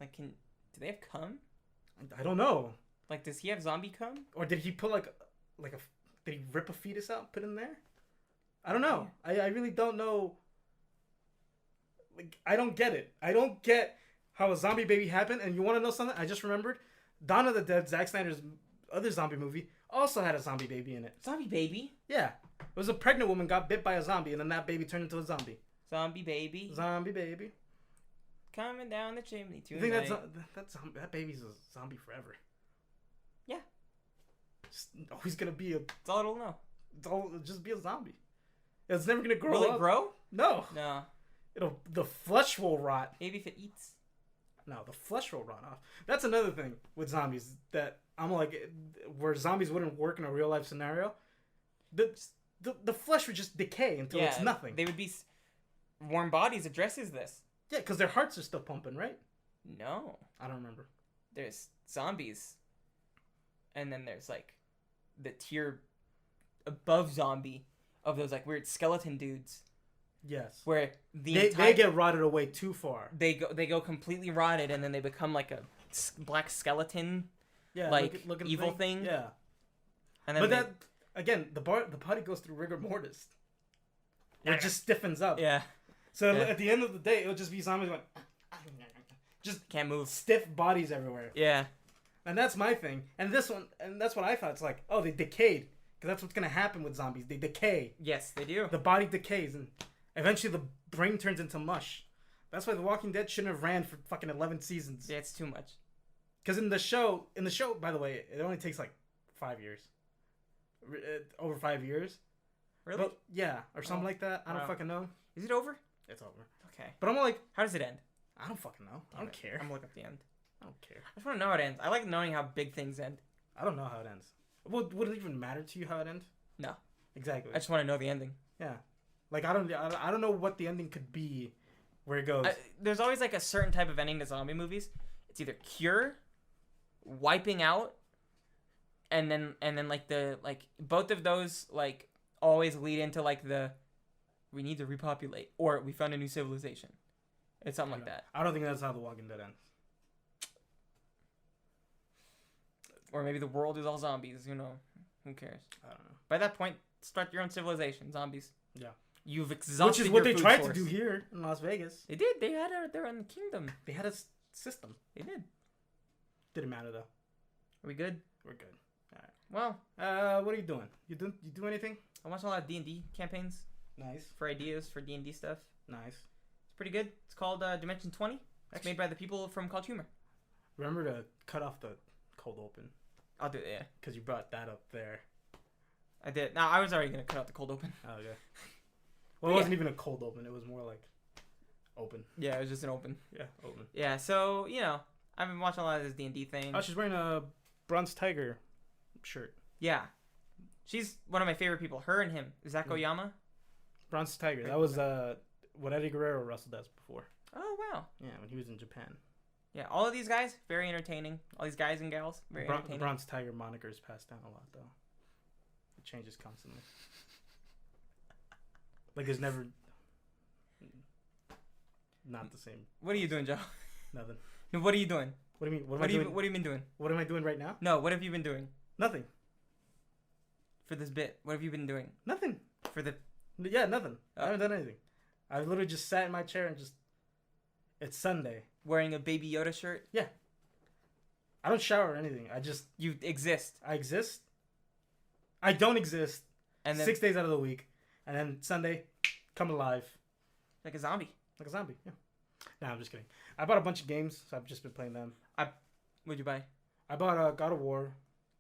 Like, do they have cum? I don't know. Like, does he have zombie cum? Or did he put did he rip a fetus out, put it in there? I don't know. I really don't know. Like, I don't get it. I don't get how a zombie baby happened. And you want to know something? I just remembered. Dawn of the Dead, Zack Snyder's other zombie movie, also had a zombie baby in it. Zombie baby? Yeah. It was a pregnant woman got bit by a zombie, and then that baby turned into a zombie. Zombie baby. Zombie baby. Coming down the chimney tonight. You think that baby's a zombie forever? Yeah. Just always gonna be That's all it'll know. It'll just be a zombie. It's never gonna grow. Will it grow? No. No. The flesh will rot. Maybe if it eats. No, the flesh will rot off. That's another thing with zombies that I'm like, where zombies wouldn't work in a real life scenario. The flesh would just decay until it's nothing. They would be. Warm Bodies addresses this. Yeah, because their hearts are still pumping, right? No. I don't remember. There's zombies. And then there's like the tier above zombie of those like weird skeleton dudes. Yes. Where they get rotted away too far. They go completely rotted and then they become like a black skeleton. Yeah, like evil thing. Yeah. And then but that again, the body goes through rigor mortis. It just stiffens up. Yeah. So at the end of the day, it'll just be zombies going, just can't move, stiff bodies everywhere. Yeah. And that's my thing. And this one, and that's what I thought. It's like, oh, they decayed, because that's what's gonna happen with zombies. They decay. Yes, they do. The body decays, and eventually the brain turns into mush. That's why The Walking Dead shouldn't have ran for fucking 11 seasons. Yeah, it's too much. Because in the show, by the way, it only takes like 5 years. Over 5 years. Really? But, yeah, or something like that. I don't fucking know. Is it over? It's over. Okay. But I'm like, how does it end? I don't fucking know. I don't care. I'm gonna look up the end. I don't care. I just want to know how it ends. I like knowing how big things end. I don't know how it ends. Would it even matter to you how it ends? No. Exactly. I just want to know the ending. Yeah. Like I don't know what the ending could be, where it goes. There's always like a certain type of ending to zombie movies. It's either cure, wiping out, and then like the like both of those like always lead into like the we need to repopulate or we found a new civilization. It's something like that. I don't think that's how The Walking Dead ends. Or maybe the world is all zombies. You know, who cares? I don't know. By that point, start your own civilization, zombies. Yeah. You've exhausted Which is what your they food tried source. to do here in Las Vegas. They did. They had their own kingdom. They had a system. They did. Didn't matter though. Are we good? We're good. All right. Well, what are you doing? You do anything? I watched a lot of D&D campaigns Nice. for ideas for D&D stuff. Nice. It's pretty good. It's called Dimension 20. It's made by the people from College Humor. Remember to cut off the cold open. I'll do it, yeah. Because you brought that up there. I did. No, I was already going to cut out the cold open. Oh, okay. Well, it wasn't even a cold open. It was more like open. Yeah, it was just an open. Yeah, open. Yeah, so, you know, I've been watching a lot of this D&D thing. Oh, she's wearing a Bronze Tiger shirt. Yeah. She's one of my favorite people. Her and him. Zach Oyama. Bronze Tiger. That was what Eddie Guerrero wrestled as before. Oh, wow. Yeah, when he was in Japan. Yeah, all of these guys, very entertaining. All these guys and gals, very entertaining. The Bronze Tiger moniker's passed down a lot, though. It changes constantly. Like, it's never... Not the same. What are you doing, Joe? Nothing. No, what are you doing? What do you mean? What have you been doing? What am I doing right now? No, what have you been doing? Nothing. For this bit, what have you been doing? Nothing. For the... Yeah, nothing. Oh. I haven't done anything. I literally just sat in my chair and just... It's Sunday. Wearing a Baby Yoda shirt? Yeah. I don't shower or anything. I just... You exist. I exist. I don't exist. And then... 6 days out of the week. And then Sunday, come alive. Like a zombie. Like a zombie, yeah. Nah, I'm just kidding. I bought a bunch of games, so I've just been playing them. What'd you buy? I bought God of War.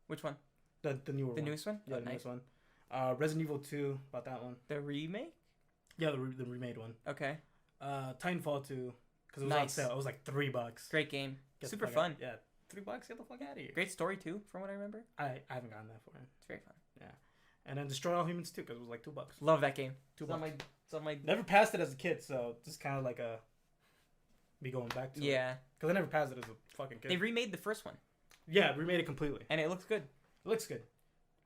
Which one? The newer one. The newest one? Yeah, Oh, the nice. newest one. Resident Evil 2, bought that one. The remake? Yeah, the remade one. Okay. Titanfall 2, because it was on Nice. sale. It was like $3. Great game. Get the Super fuck fun. out. Yeah, $3. Get the fuck out of here. Great story, too, from what I remember. I haven't gotten that for it. It's very fun. Yeah. And then Destroy All Humans 2, because it was like $2. Love that game. $2. It's on my... Never passed it as a kid, so just kind of like a... Me going back to it. Yeah. Because I never passed it as a fucking kid. They remade the first one. Yeah, remade it completely. And it looks good. It looks good.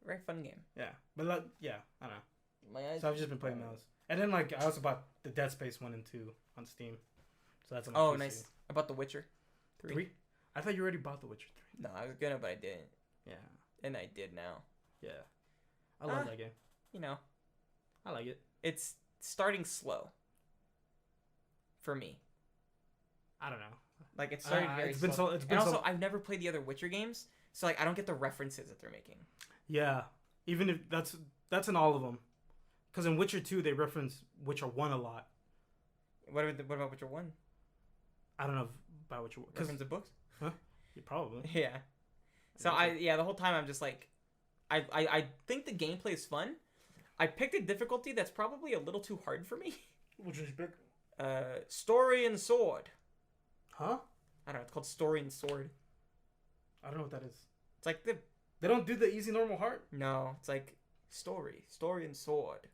Very fun game. Yeah. But like, yeah, I don't know. My eyes... So I've just been playing those. And then like I also bought the Dead Space 1 and 2 on Steam. So that's on my Oh, PC. nice. I bought The Witcher 3. 3? I thought you already bought The Witcher 3. No, I was gonna, but I didn't. Yeah. And I did now. Yeah. I love that game. You know. I like it. It's starting slow. For me. I don't know. Like, it started very it's slow. been And so also, I've never played the other Witcher games, so, like, I don't get the references that they're making. Yeah. Even if that's in all of them. Because in Witcher 2, they reference Witcher 1 a lot. What about Witcher 1? I don't know about Witcher 1. Reference the books? Huh? Yeah, probably. Yeah. So, the whole time I'm just like, I think the gameplay is fun. I picked a difficulty that's probably a little too hard for me. Which is big. Story and Sword. Huh? I don't know, it's called Story and Sword. I don't know what that is. It's like They don't do the easy, normal, hard? No, it's like Story and Sword.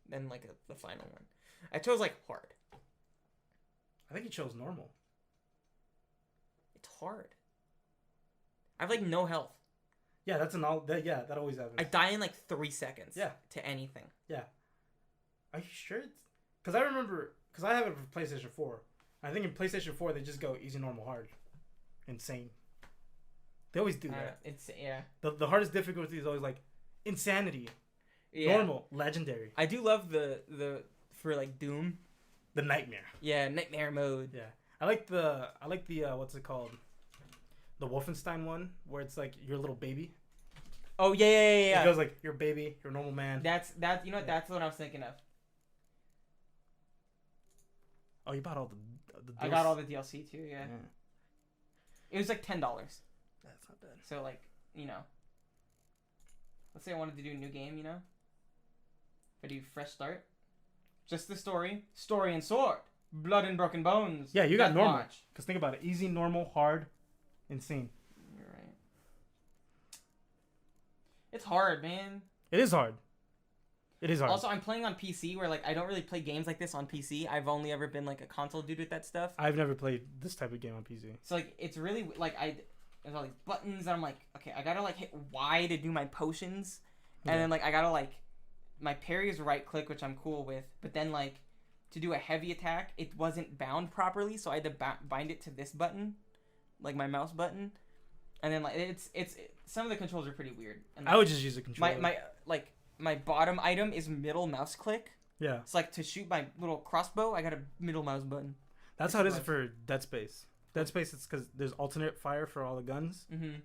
Then like the final one. I chose like hard. I think you chose normal. It's hard. I have like no health. Yeah, that's that always happens. I die in like 3 seconds. Yeah. To anything. Yeah. Are you sure? Because I remember, because I have it for PlayStation 4. I think in PlayStation 4 they just go easy, normal, hard. Insane. They always do that. Yeah. The hardest difficulty is always like insanity. Yeah. Normal, legendary. I do love the for like Doom. The nightmare. Yeah, nightmare mode. Yeah. I like the what's it called? The Wolfenstein one where it's like your little baby. Oh yeah. It goes like your baby, your normal man. That's you know what, that's what I was thinking of. Oh, you bought all the I got all the DLC too, yeah. It was like $10. That's not bad. So like, you know. Let's say I wanted to do a new game, you know? If I do fresh start. Just the story and sword. Blood and broken bones. Yeah, you got Death normal. March. Because think about it. Easy, normal, hard, insane. You're right. It's hard, man. It is hard. It is hard. Also, I'm playing on PC where like I don't really play games like this on PC. I've only ever been like a console dude with that stuff. I've never played this type of game on PC. So like it's really like there's all these buttons and I'm like, okay, I gotta like hit Y to do my potions, and then like I gotta like my parry is right click, which I'm cool with, but then like to do a heavy attack, it wasn't bound properly, so I had to bind it to this button, like my mouse button, and then like it's some of the controls are pretty weird. And, like, I would just use a controller. My bottom item is middle mouse click. Yeah. It's like to shoot my little crossbow, I got a middle mouse button. That's how it is for Dead Space. Dead Space, it's because there's alternate fire for all the guns. Mm-hmm.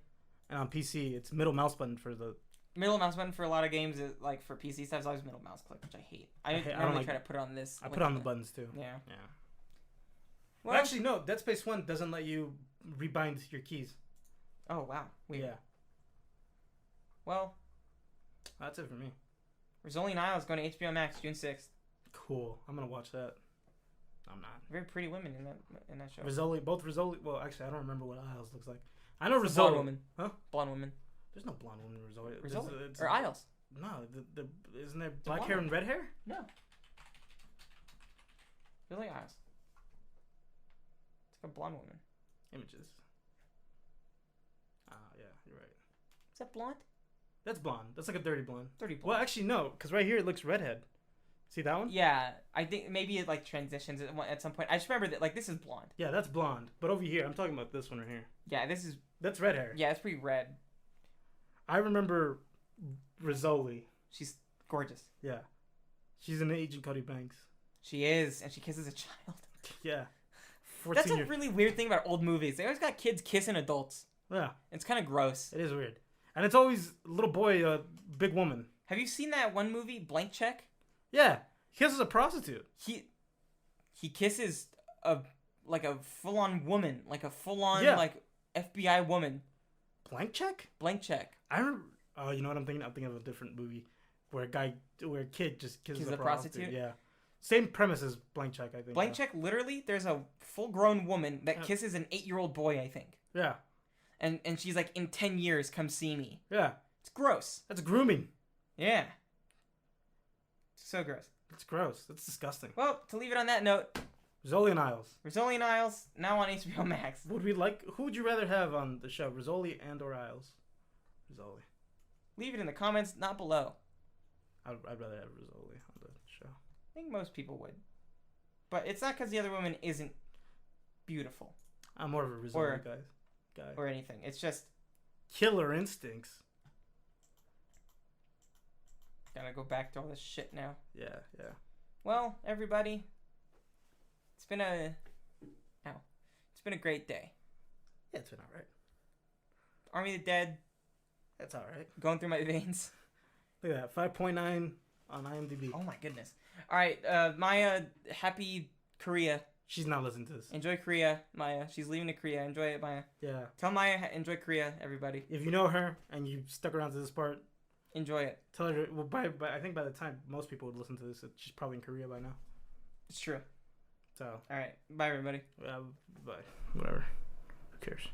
And on PC, it's middle mouse button for the... Middle mouse button for a lot of games, is, like for PC stuff, is always middle mouse click, which I hate. I normally try to put it on this. I put it on the buttons too. Yeah. Yeah. Well, actually, no. Dead Space 1 doesn't let you rebind your keys. Oh, wow. Weird. Yeah. Well... That's it for me. Rizzoli and Isles going to HBO Max June 6th. Cool. I'm going to watch that. I'm not. Very pretty women in that show. Both Rizzoli. Well, actually, I don't remember what Isles looks like. I know Rizzoli. Blonde woman. Huh? Blonde woman. There's no blonde woman in Rizzoli. Rizzoli? Or Isles? No, isn't there black hair and red hair? No. Rizzoli Isles. It's like a blonde woman. Images. Yeah, you're right. Is that blonde? That's blonde. That's like a dirty blonde. Dirty blonde. Well, actually, no, because right here it looks redhead. See that one? Yeah, I think maybe it like transitions at some point. I just remember that like this is blonde. Yeah, that's blonde. But over here, I'm talking about this one right here. Yeah, that's red hair. Yeah, it's pretty red. I remember Rizzoli. She's gorgeous. Yeah, she's an Agent Cody Banks. She is, and she kisses a child. Yeah. That's a really weird thing about old movies. They always got kids kissing adults. Yeah. It's kind of gross. It is weird. And it's always little boy, big woman. Have you seen that one movie, Blank Check? Yeah. He kisses a prostitute. He kisses a full-on woman, like a full-on like FBI woman. Blank Check? Blank Check. I remember. Oh, you know what I'm thinking? I'm thinking of a different movie where a kid just kisses a prostitute. Yeah. Same premise as Blank Check, I think. Blank Check, literally, there's a full-grown woman that kisses an 8-year-old boy, I think. Yeah. And she's like, in 10 years, come see me. Yeah. It's gross. That's grooming. Yeah. So gross. It's gross. That's disgusting. Well, to leave it on that note, Rizzoli and Isles. Rizzoli and Isles, now on HBO Max. Who would you rather have on the show, Rizzoli and or Isles? Rizzoli. Leave it in the comments, not below. I'd rather have Rizzoli on the show. I think most people would. But it's not because the other woman isn't beautiful. I'm more of a Rizzoli guy. Or anything. It's just... Killer instincts. Gotta go back to all this shit now. Yeah. Well, everybody, it's been a great day. Yeah, it's been alright. Army of the Dead. That's alright. Going through my veins. Look at that, 5.9 on IMDb. Oh my goodness. Alright, Maya, happy Korea. She's not listening to this. Enjoy Korea, Maya. She's leaving to Korea. Enjoy it, Maya. Yeah. Tell Maya, enjoy Korea, everybody. If you know her and you stuck around to this part, enjoy it. Tell her. Well, I think by the time most people would listen to this, she's probably in Korea by now. It's true. So. All right. Bye, everybody. Bye. Whatever. Who cares?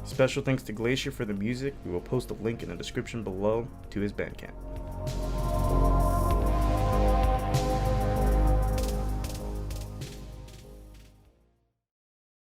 Special thanks to Glacier for the music. We will post a link in the description below to his Bandcamp.